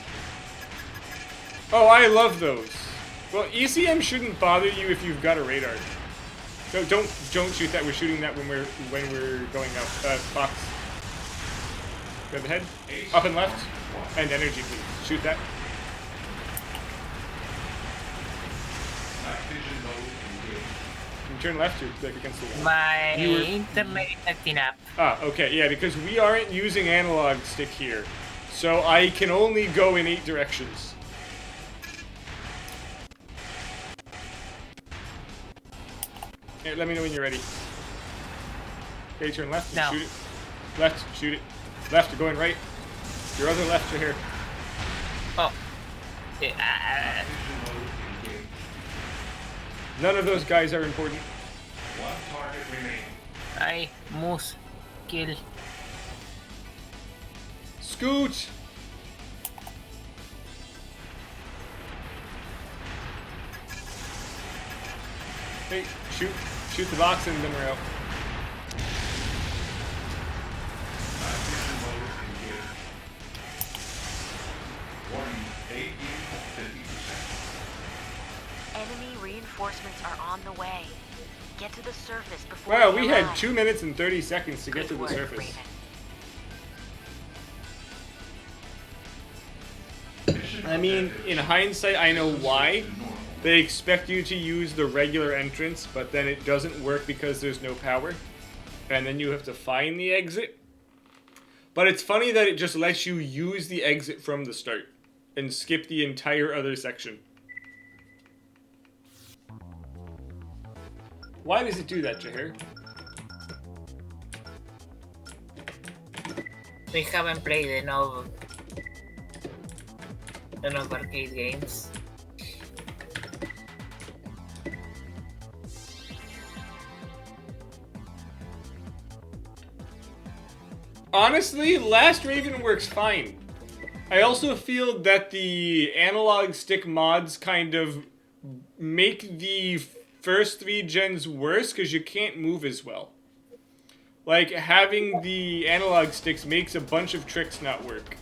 Oh, I love those. Well, ECM shouldn't bother you if you've got a radar. No, don't shoot that. We're shooting that when we're going up. Fox. Grab the head. Up and left. And energy, please. Shoot that. Night vision mode engaged. You turn left or like against the wall. My You were- internet is acting up. Ah, okay, yeah, because we aren't using analog stick here. So I can only go in 8 directions. Here, let me know when you're ready. Okay, turn left, No. shoot it. Left, shoot it. Left, you're going right. Your other left, you're here. Oh. Vision mode engaged. None of those guys are important. One target remaining. I must kill. Scoot! Hey, shoot the box and then we're out. Night vision mode engaged. Warning, AE 50%. Enemy reinforcements are on the way. Get to the surface before Wow, they we had arrive. 2 minutes and 30 seconds to get Good to the work, surface. Raven. I mean, in hindsight, I know why. They expect you to use the regular entrance, but then it doesn't work because there's no power. And then you have to find the exit. But it's funny that it just lets you use the exit from the start and skip the entire other section. Why does it do that, Jahir? We haven't played enough arcade games. Honestly, Last Raven works fine. I also feel that the analog stick mods kind of make the first 3 gens worse because you can't move as well. Like, having the analog sticks makes a bunch of tricks not work.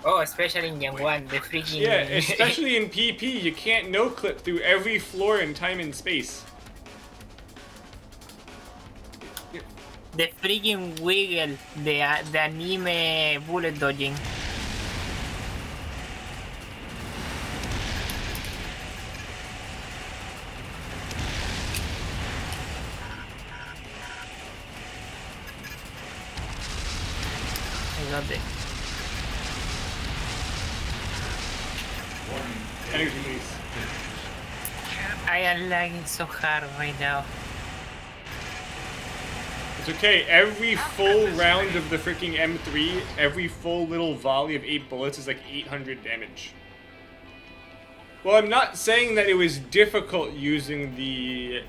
Oh, especially in Gen 1, the freaking... Yeah, especially in PP, you can't no-clip through every floor in time and space. the freaking wiggle, the anime bullet dodging. I got it. Energy, please. I am lagging so hard right now. It's okay, every full round of the freaking M3, every full little volley of 8 bullets is like 800 damage. Well, I'm not saying that it was difficult using the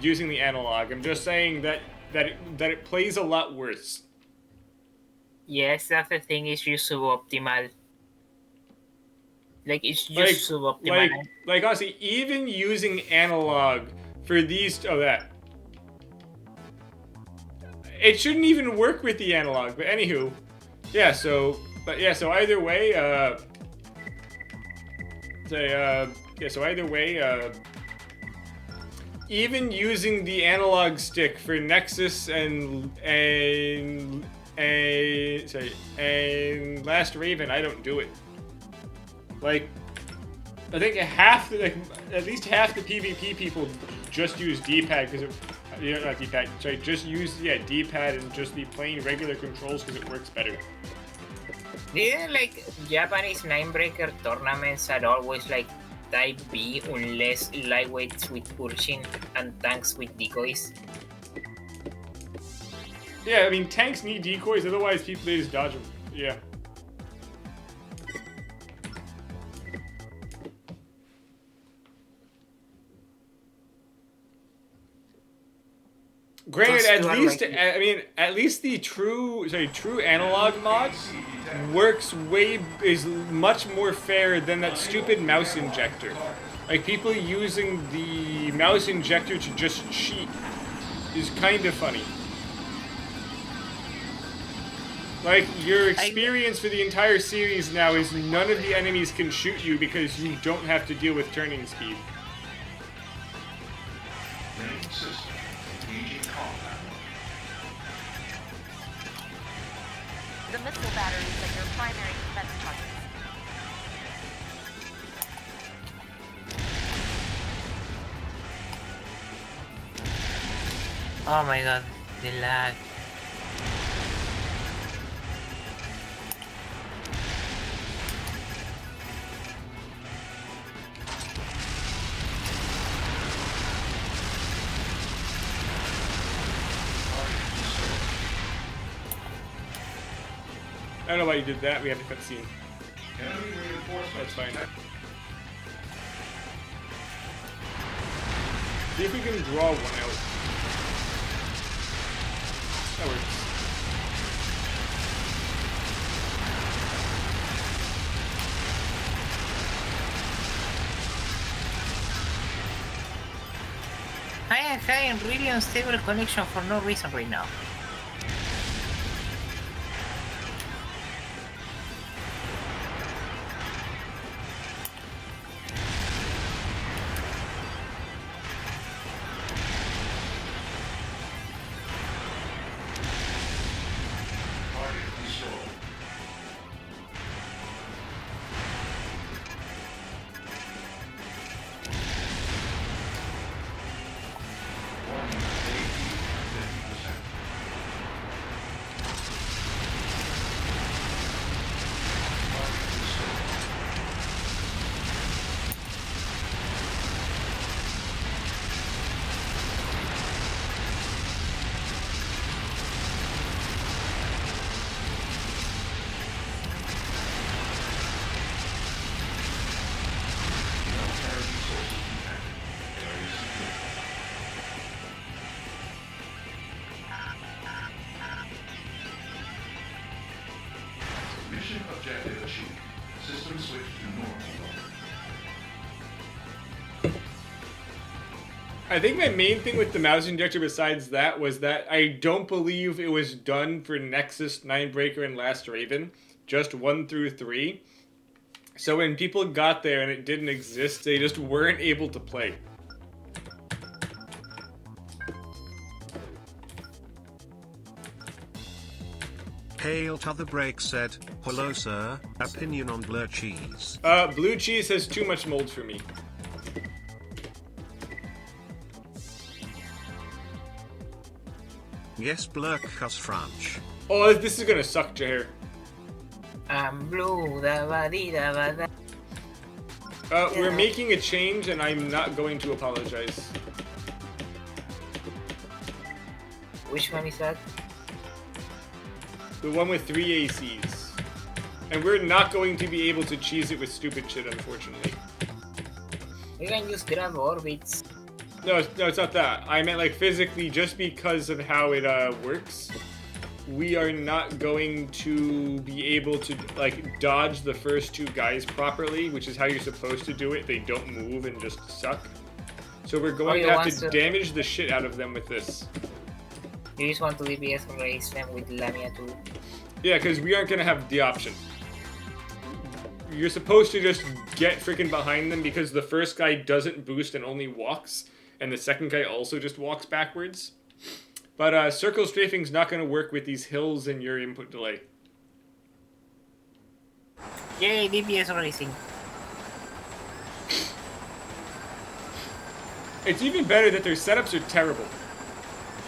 analog. I'm just saying that it plays a lot worse. Yes, that's the thing, is just suboptimal. Like, it's just suboptimal. Like honestly, even using analog for these, it shouldn't even work with the analog. But anywho, so either way, even using the analog stick for Nexus and Last Raven, I don't do it. Like, I think at least half the PvP people just use D-pad because not D-pad. Sorry, just use D-pad and just the plain regular controls because it works better. Didn't like Japanese Ninebreaker tournaments are always like Type B unless lightweights with Urshin and tanks with decoys? Yeah, I mean tanks need decoys, otherwise people they just dodge them. Yeah. Granted, at least the true analog mod is much more fair than that stupid mouse injector. Like people using the mouse injector to just cheat is kind of funny. Like your experience for the entire series now is none of the enemies can shoot you because you don't have to deal with turning speed. The missile batteries are your primary defense targets. Oh my god, the lag. I don't know why you did that. We have a cutscene. That's fine. See if we can draw one out. That works. I am having really unstable connection for no reason right now. Mission objective achieved. System switch to normal. I think my main thing with the mouse injector besides that was that I don't believe it was done for Nexus, Ninebreaker, and Last Raven. Just 1 through 3. So when people got there and it didn't exist, they just weren't able to play. Hail to the break said, hello sir, opinion on blue cheese. Blue cheese has too much mold for me. Yes, blur cuss French. Oh, this is gonna suck, Jair. I'm blue, da ba dee da ba da. We're making a change and I'm not going to apologize. Which one is that? The one with 3 ACs. And we're not going to be able to cheese it with stupid shit, unfortunately. You can use grab orbits. No, it's not that. I meant like physically, just because of how it works, we are not going to be able to like dodge the first 2 guys properly, which is how you're supposed to do it. They don't move and just suck. So we're going to have to damage the shit out of them with this. You just want to DPS raise them with Lamia too. Yeah, because we aren't going to have the option. You're supposed to just get freaking behind them because the first guy doesn't boost and only walks. and the second guy also just walks backwards. But circle strafing's not going to work with these hills and your input delay. Yay, DPS racing. It's even better that their setups are terrible.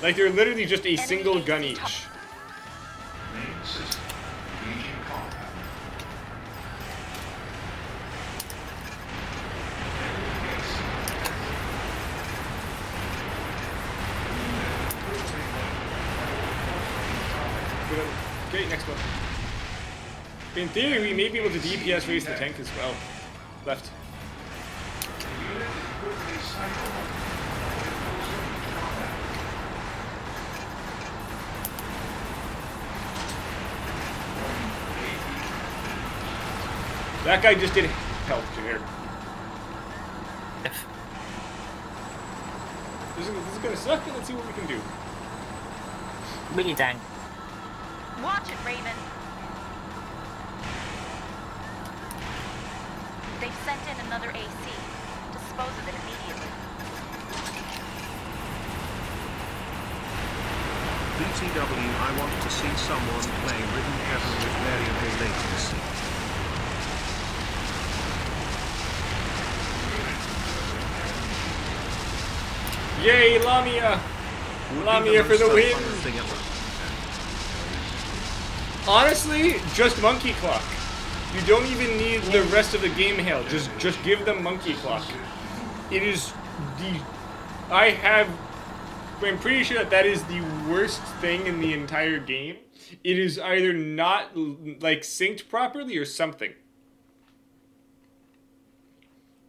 Like, they're literally just a single gun each. Main system. Engaging combat. Okay, next one. In theory, we may be able to DPS race the tank as well. Left. That guy just did help to here. This is gonna suck, but let's see what we can do. Mini tank. Watch it, Raven. They've sent in another AC. Dispose of it immediately. BTW, I want to see someone play Ridden Heaven with variable latency. Yay, Lamia! Lamia for the win! Honestly, just Monkey Clock. You don't even need the rest of the game hail. Just give them Monkey Clock. It is the... I'm pretty sure that is the worst thing in the entire game. It is either not, like, synced properly or something.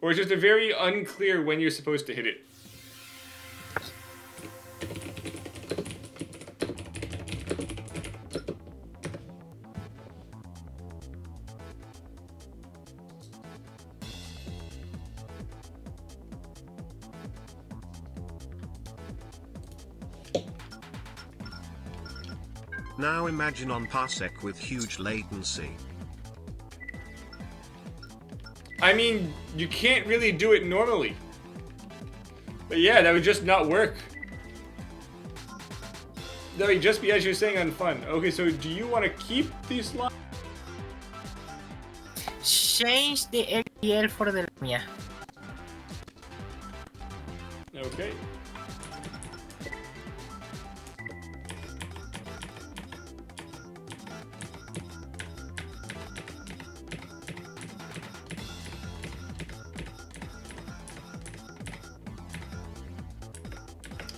Or it's just a very unclear when you're supposed to hit it. Now imagine on Parsec with huge latency. I mean, you can't really do it normally. But yeah, that would just not work. That would just be, as you're saying, unfun. Okay, so do you want to keep these slots? Change the LPL for the Lamia. Okay.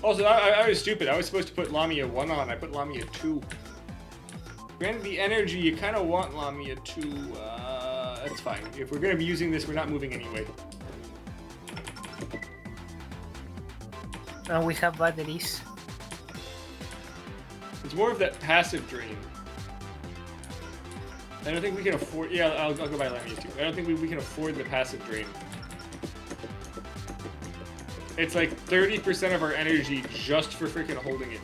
Also, I was stupid. I was supposed to put Lamia 1 on. I put Lamia 2. Granted, the energy, you kind of want Lamia 2. That's fine. If we're going to be using this, we're not moving anyway. We have batteries. It's more of that passive drain. I don't think we can afford... Yeah, I'll go buy Lamia 2. I don't think we can afford the passive drain. It's like 30% of our energy just for freaking holding it.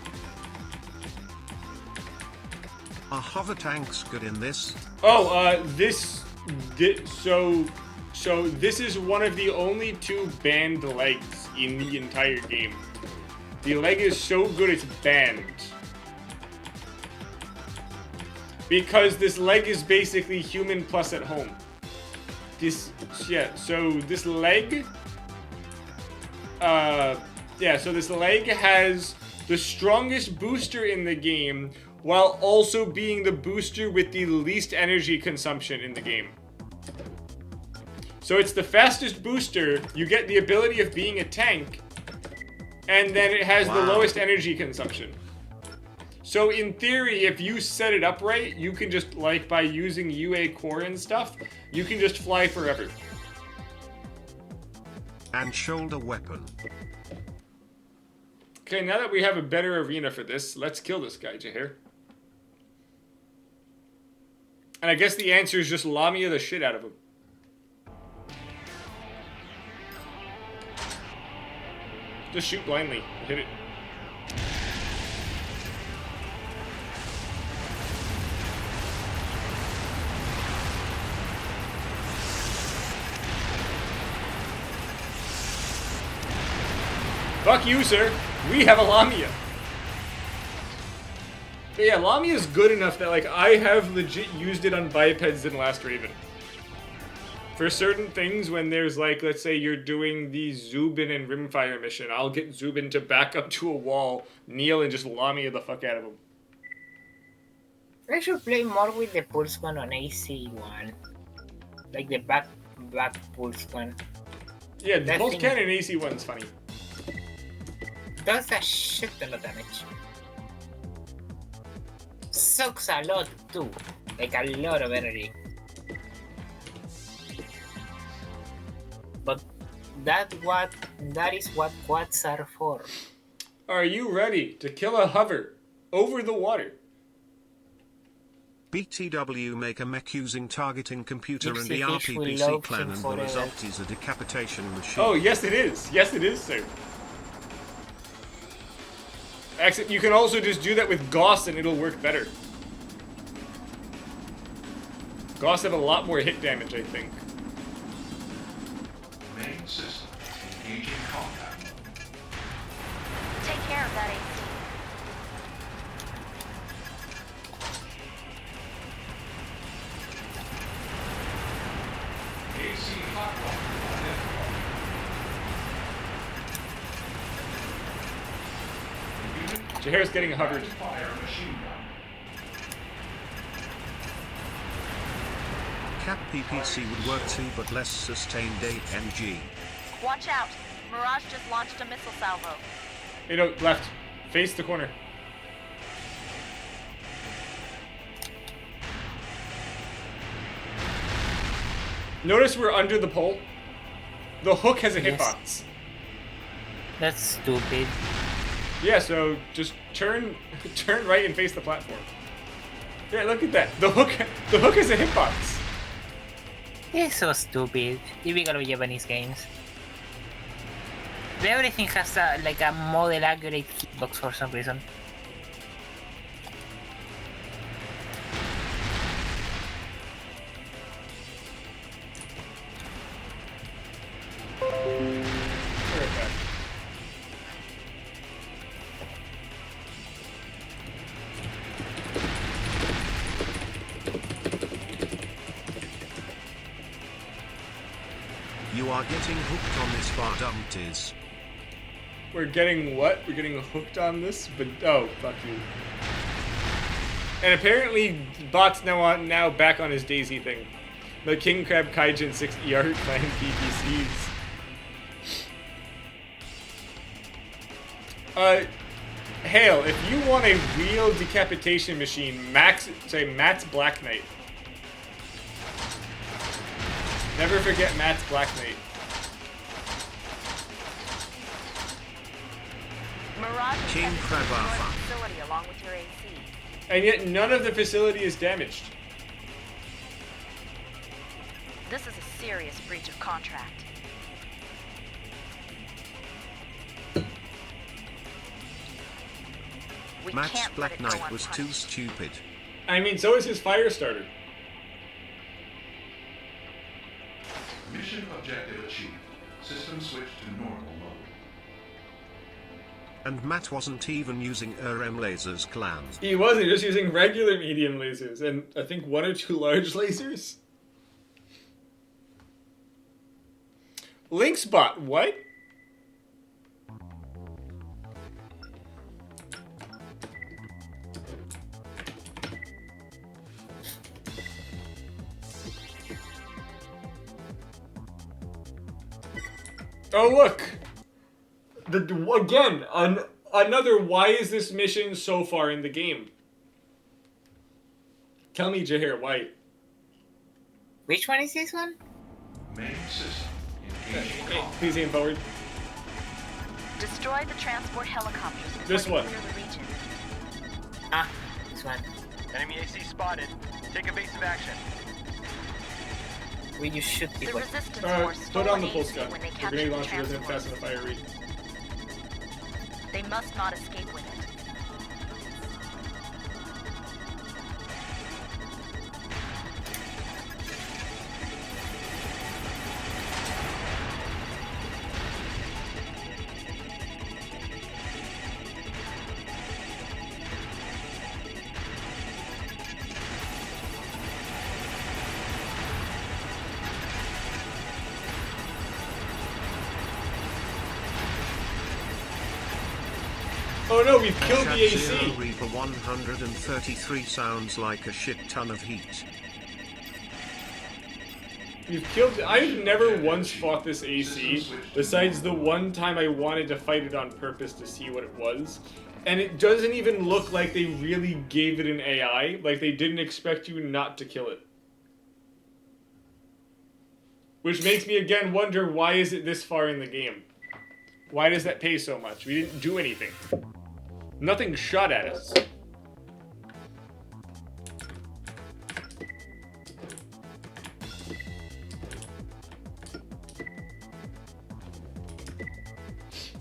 Are hover tanks good in this? Oh, so this is one of the only 2 banned legs in the entire game. The leg is so good it's banned. Because this leg is basically human plus at home. So this leg... so this leg has the strongest booster in the game, while also being the booster with the least energy consumption in the game. So it's the fastest booster, you get the ability of being a tank, and then it has the lowest energy consumption. So in theory, if you set it up right, you can just, like, by using UA core and stuff, you can just fly forever. And shoulder weapon. Okay, now that we have a better arena for this, let's kill this guy, Jahir. And I guess the answer is just Lamia the shit out of him. Just shoot blindly. Hit it. Fuck you, sir. We have a Lamia. But yeah, Lamia's good enough that, like, I have legit used it on bipeds in Last Raven. For certain things, when there's, like, let's say you're doing the Zubin and Rimfire mission, I'll get Zubin to back up to a wall, kneel, and just Lamia the fuck out of him. I should play more with the pulse gun on AC one. Like the back pulse gun. Yeah, the That pulse thing- cannon AC one's funny. Does a shit ton of damage. Sucks a lot too. Like a lot of energy. But that is what quads are for. Are you ready to kill a hover over the water? BTW make a mech using targeting computer and the Gypsy Fish will RPPC love clan him and the forever. result is a decapitation machine. Oh, yes it is. Yes it is, sir. Except you can also just do that with Gauss and it'll work better. Gauss have a lot more hit damage, I think. Main system engaging combat. Take care of that AC. AC hot water identified. Unit Jahair's getting hovered. fire machine gun. Cap PPC would work too, but less sustained AMG. Watch out. Mirage just launched a missile salvo. You know, left. Face the corner. Notice we're under the pole. The hook has a Yes. hitbox. That's stupid. Yeah, so just turn right and face the platform. Yeah, look at that. The hook has a hitbox. It's so stupid. Typical of Japanese games. Everything has like a model accurate hitbox for some reason. Perfect. You are getting hooked on this bar dumpties. We're getting what? We're getting hooked on this? But oh, fuck you. And apparently, Bot's now back on his Daisy thing. The King Crab Kaijin 6 ER clan PPCs. Hale, if you want a real decapitation machine, Matt's Black Knight. Never forget Matt's Black Knight. Mirage is King headed to Crab the destroyed Alpha. facility along with your AC. And yet none of the facility is damaged. This is a serious breach of contract. We Matt's can't let Black it go Knight was too unpunished. stupid. I mean, so is his fire starter. Mission objective achieved. System switch to normal mode. And Matt wasn't even using RM lasers clan. He wasn't, just using regular medium lasers, and I think 1 or 2 large lasers. Lynxbot, what? Oh look! Another why is this mission so far in the game? Tell me, Jahair, why? Which one is this one? Main system engaging Hey, combat. please aim forward. Destroy the transport helicopters before This they one. clear the region. Ah, this one. Enemy AC spotted. Take evasive action. Where you shoot The people. resistance Put force on the stole pulse AC gun. when they The captured grenade the launcher isn't fast transport. enough fire rate. They must not escape with it. Oh no, we've killed the AC. Zero Reaper 133 sounds like a shit ton of heat. We've killed. I've never once fought this AC, besides the one time I wanted to fight it on purpose to see what it was. And it doesn't even look like they really gave it an AI. Like they didn't expect you not to kill it. Which makes me again wonder, why is it this far in the game? Why does that pay so much? We didn't do anything. Nothing shot at us.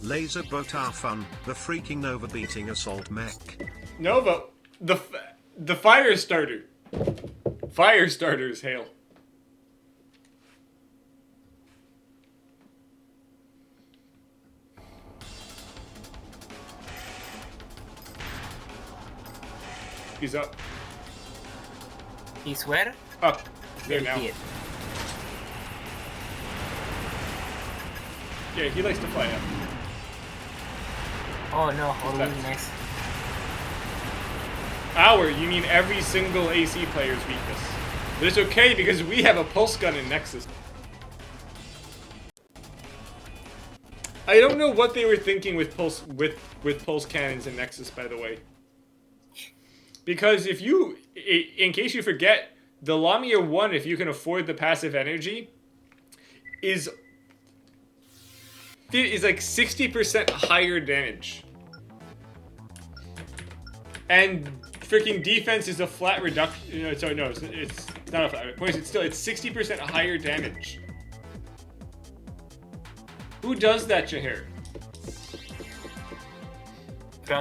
Laser boat are fun, the freaking Nova beating assault mech. Nova, the fire starter. Fire starters, hail. He's up. He's where? Up. There now. Here. Yeah, he likes to fly up. Oh no, What's that? holiness. Our, you mean every single AC player's weakness. But it's okay because we have a pulse gun in Nexus. I don't know what they were thinking with pulse cannons in Nexus, by the way. Because if you, in case you forget, the Lamia 1, if you can afford the passive energy, is like 60% higher damage. And freaking defense is a flat reduction. Sorry, no, it's not a flat. It's 60% higher damage. Who does that, Shahir?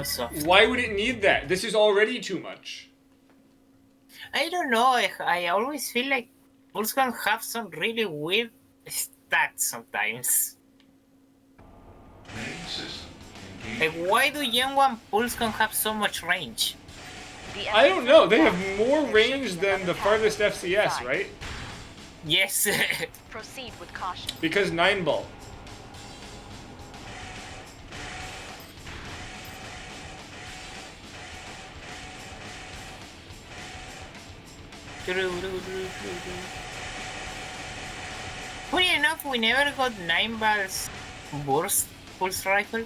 Soft. Why would it need that? This is already too much. I don't know. I always feel like Pulse can have some really weird stats sometimes. Main system Like, why do Gen 1 Pulse can have so much range? I don't know. They have more range than the farthest FCS, right? Yes. Proceed with caution. Because 9 ball. Funny enough, we never got 9 balls burst pulse rifle.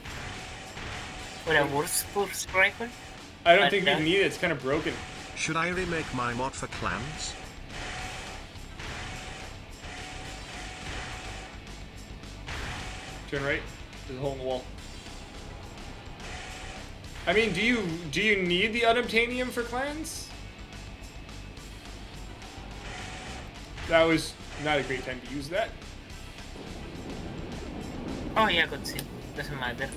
Or a burst pulse rifle. I don't think we need it. It's kind of broken. Should I remake my mod for clans? Turn right. There's a hole in the wall. I mean, do you need the unobtainium for clans? That was not a great time to use that. Oh yeah, good see. Doesn't matter.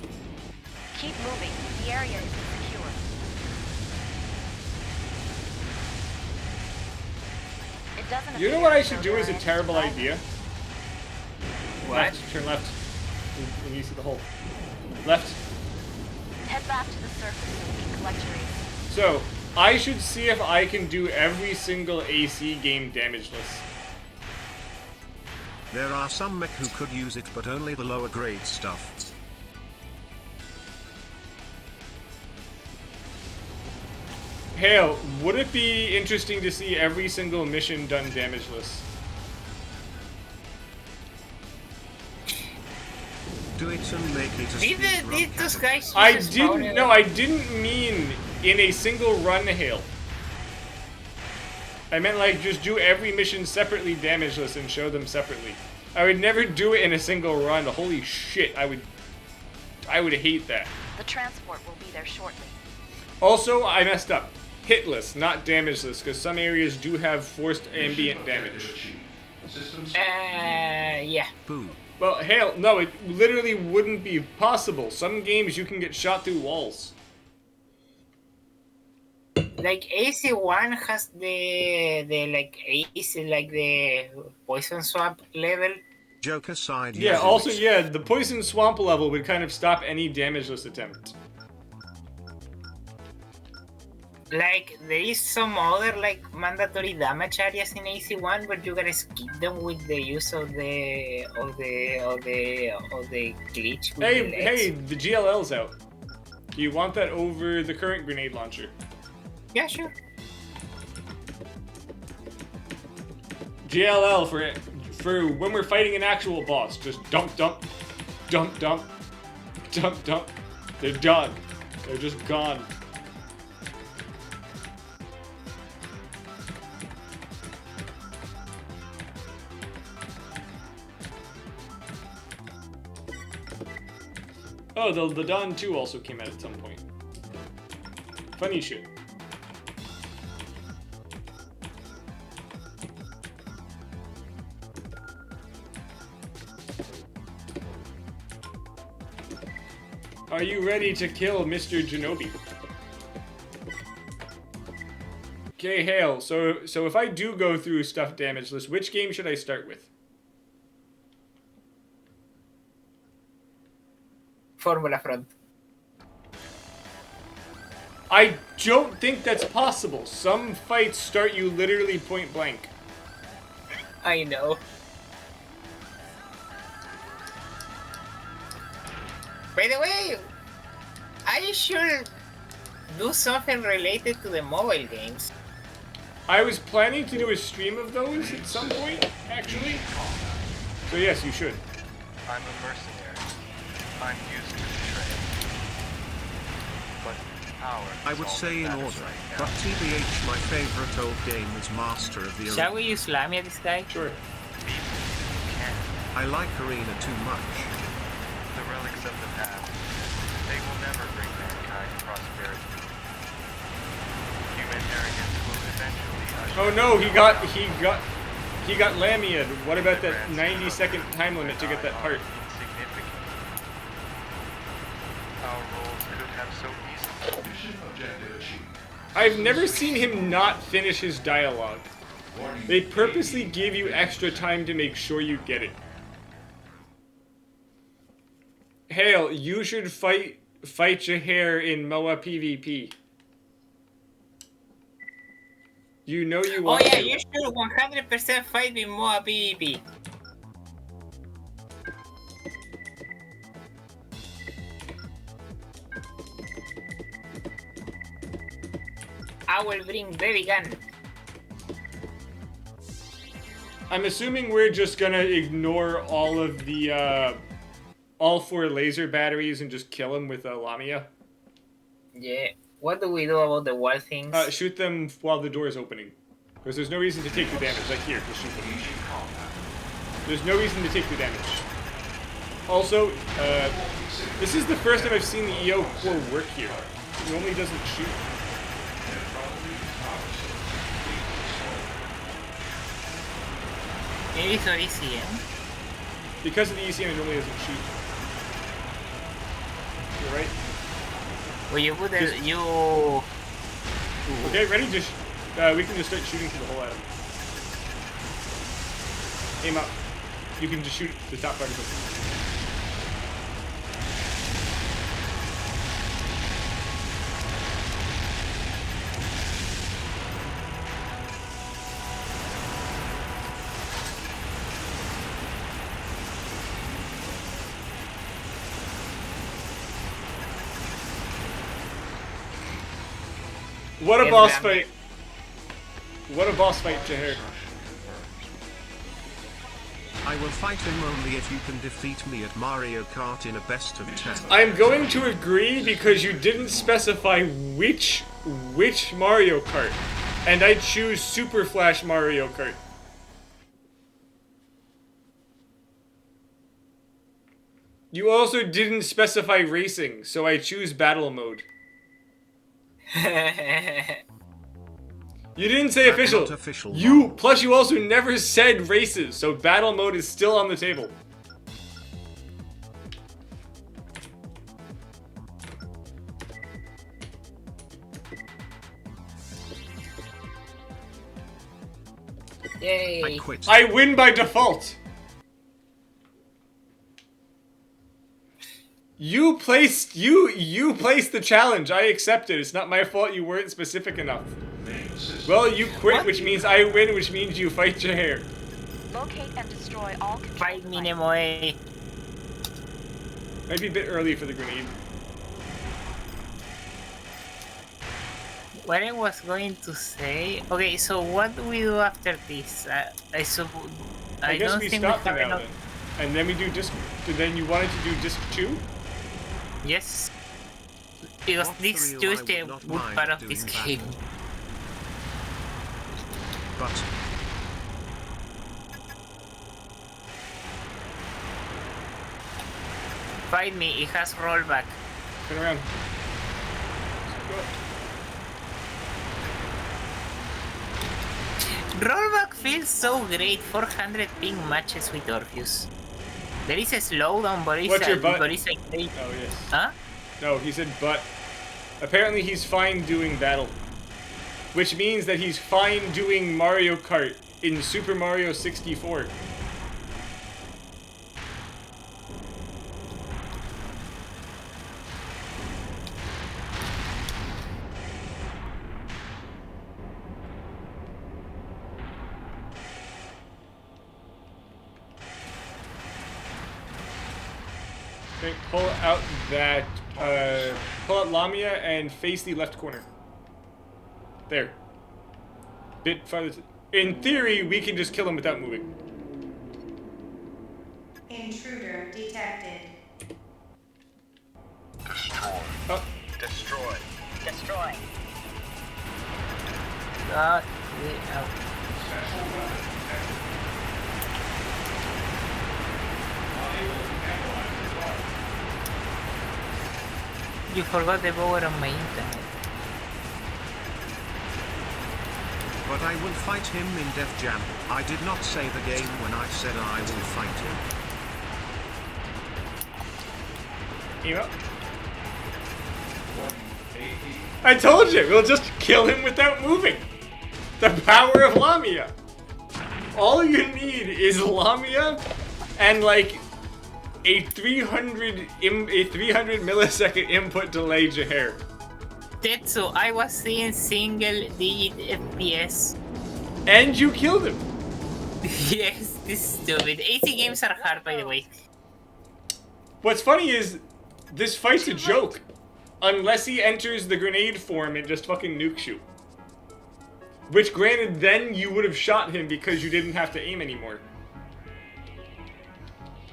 Keep moving. The area is secure. It doesn't. You know what I should do is a terrible idea? What? Left. Turn left. When you see the hole. Left. Head back to the surface so we can collect your AC. So, I should see if I can do every single AC game damageless. There are some mech who could use it, but only the lower grade stuff. Hale, would it be interesting to see every single mission done damageless? Do it and make it a Did those guys I use a spawner? didn't. No, I didn't mean in a single run, Hale. I meant like just do every mission separately damageless and show them separately. I would never do it in a single run. Holy shit, I would hate that. The transport will be there shortly. Also, I messed up. Hitless, not damageless, because some areas do have forced ambient damage. systems. Yeah. Boo. Well, Hale, no, it literally wouldn't be possible. Some games you can get shot through walls. Like AC1 has the like AC like the poison swamp level. Joke aside. Yeah, yes, also, it's- yeah, the poison swamp level would kind of stop any damageless attempt. Like there is some other like mandatory damage areas in AC1 where you gotta skip them with the use of the glitch. With the legs. Hey, the GLL's out. Do you want that over the current grenade launcher? Yeah, sure. JLL for when we're fighting an actual boss. Just dump, dump, dump, dump, dump, dump. They're done. They're just gone. Oh, the Dawn 2 also came out at some point. Funny shit. Are you ready to kill Mr. Genobi? Okay, Hale. So if I do go through stuff damage list, which game should I start with? Formula Front. I don't think that's possible. Some fights start you literally point blank. I know. By the way, I should do something related to the mobile games. I was planning to do a stream of those at some point, actually. So yes, you should. I'm a mercenary. I'm used to betrayal. But power I is would all say that in matters order, right now. but TBH my favorite old game is Master of the Shall Arena. we use Lamia this guy? Sure. Can. I like Arena too much. The relics of the past. They will never bring mankind prosperity. Human arrogance will eventually usher Oh no, he got Lamia. What about that 90-second time limit to get that part? insignificant. Our roles could have so easily. Mission objective achieved. I've never seen him not finish his dialogue. Warning. They purposely give you extra time to make sure you get it. Hale, you should fight Jahair in MOA PvP. You know you Oh want yeah, to. you should 100% fight with Moa PvP. I will bring baby gun. I'm assuming we're just gonna ignore all of the all 4 laser batteries and just kill them with a Lamia. Yeah. What do we do about the wall things? Shoot them while the door is opening. Because there's no reason to take the damage. Like here, just shoot them. There's no reason to take the damage. Also, this is the first time I've seen the EO core work here. It normally doesn't shoot. Maybe it's not ECM. Because of the ECM, it normally doesn't shoot. You're right. Well, you put Just- you. Okay, ready? Just we can just start shooting through the hole at him. Aim up. You can just shoot the top part of it. What a Yes, boss ma'am. fight! What a boss fight, Jahair. I will fight him only if you can defeat me at Mario Kart in a best of 10. I'm going to agree because you didn't specify which Mario Kart, and I choose Super Flash Mario Kart. You also didn't specify racing, so I choose battle mode. You didn't say That's official. not official, You Mom. plus you also never said races, so battle mode is still on the table. Yay! I quit. I win by default. You placed the challenge. I accept it. It's not my fault you weren't specific enough. Main system. Well, you quit, What? which means I win, which means you fight your hair. Locate and destroy all control Fight me, devices. Nemoe. Might be a bit early for the grenade. What I was going to say. Okay, so what do we do after this? I suppose. I guess don't we think stop we for have now enough. then. And then we do disc. Then you wanted to do disc 2? Yes. Because What this thrill I Tuesday would not would mind part of this doing game. battle. But Fight me, it has rollback. Turn around. Rollback feels so great. 400 ping matches with Orpheus. There is a slowdown, but it's What's your butt? but it's a great. Oh, yes. Huh? No, he said but. Apparently he's fine doing battle. Which means that he's fine doing Mario Kart in Super Mario 64. Okay, pull out that, pull out Lamia and face the left corner. There. Bit farther. In theory, we can just kill him without moving. Intruder detected. Destroy. Oh, Destroy. Destroy. God, get out. Special weapon detected. Unable to analyze the bar. You forgot the power of my internet. but I will fight him in Def Jam. I did not say the game when I said I will fight him. Emo? I told you, we'll just kill him without moving. The power of Lamia. All you need is Lamia and like a 300 millisecond input delay Jahair. Tetsu, I was seeing single digit FPS. And you killed him. Yes, this is stupid. AC games are hard, by the way. What's funny is this fight's a joke. Unless he enters the grenade form and just fucking nukes you. Which granted, then you would have shot him because you didn't have to aim anymore.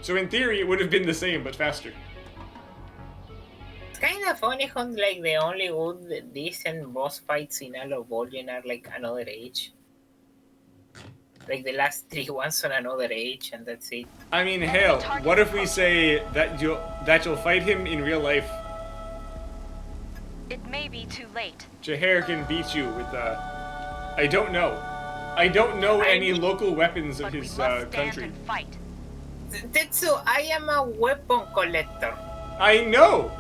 So in theory, it would have been the same, but faster. It's kind of funny how like the only good decent boss fights in All of Volume are like Another Age. Like the last 3 ones on Another Age, and that's it. I mean, hell, what if we say that you'll fight him in real life? It may be too late. Jahair can beat you with I don't know. I don't know any local weapons of But we his must stand country. and fight. Tetsu, I am a weapon collector. I know!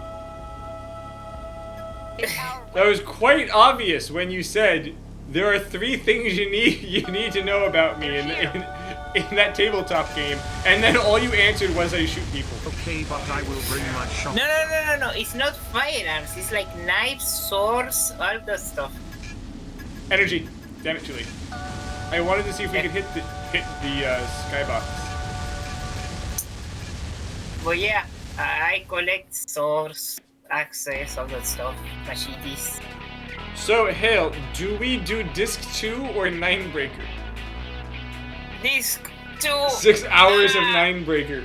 It's our That way. was quite obvious when you said there are 3 things you need to know about me in that tabletop game, and then all you answered was I shoot people. Okay, but I will bring my shot. No. It's not firearms. It's like knives, swords, all that stuff. Energy. Damn it, too late. I wanted to see if we could hit the skybox. But yeah, I collect swords, axes, all that stuff, machetes. So, Hale, do we do disc 2 or 9-breaker? Disc 2! 6 hours of 9-breaker.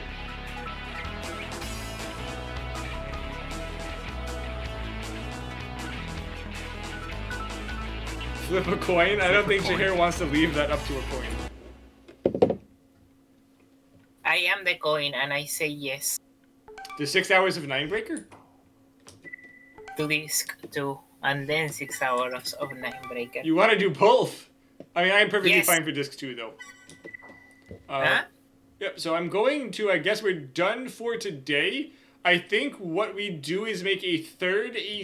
Flip a coin? I don't think Jahair wants to leave that up to a coin. I am the coin and I say yes The 6 hours of 9-breaker? to disc 2 and then 6 hours of 9-breaker. You want to do both? I mean, I'm perfectly Yes. fine for disc 2, though. Huh? Yep, so I'm going to, I guess we're done for today. I think what we do is make a third AC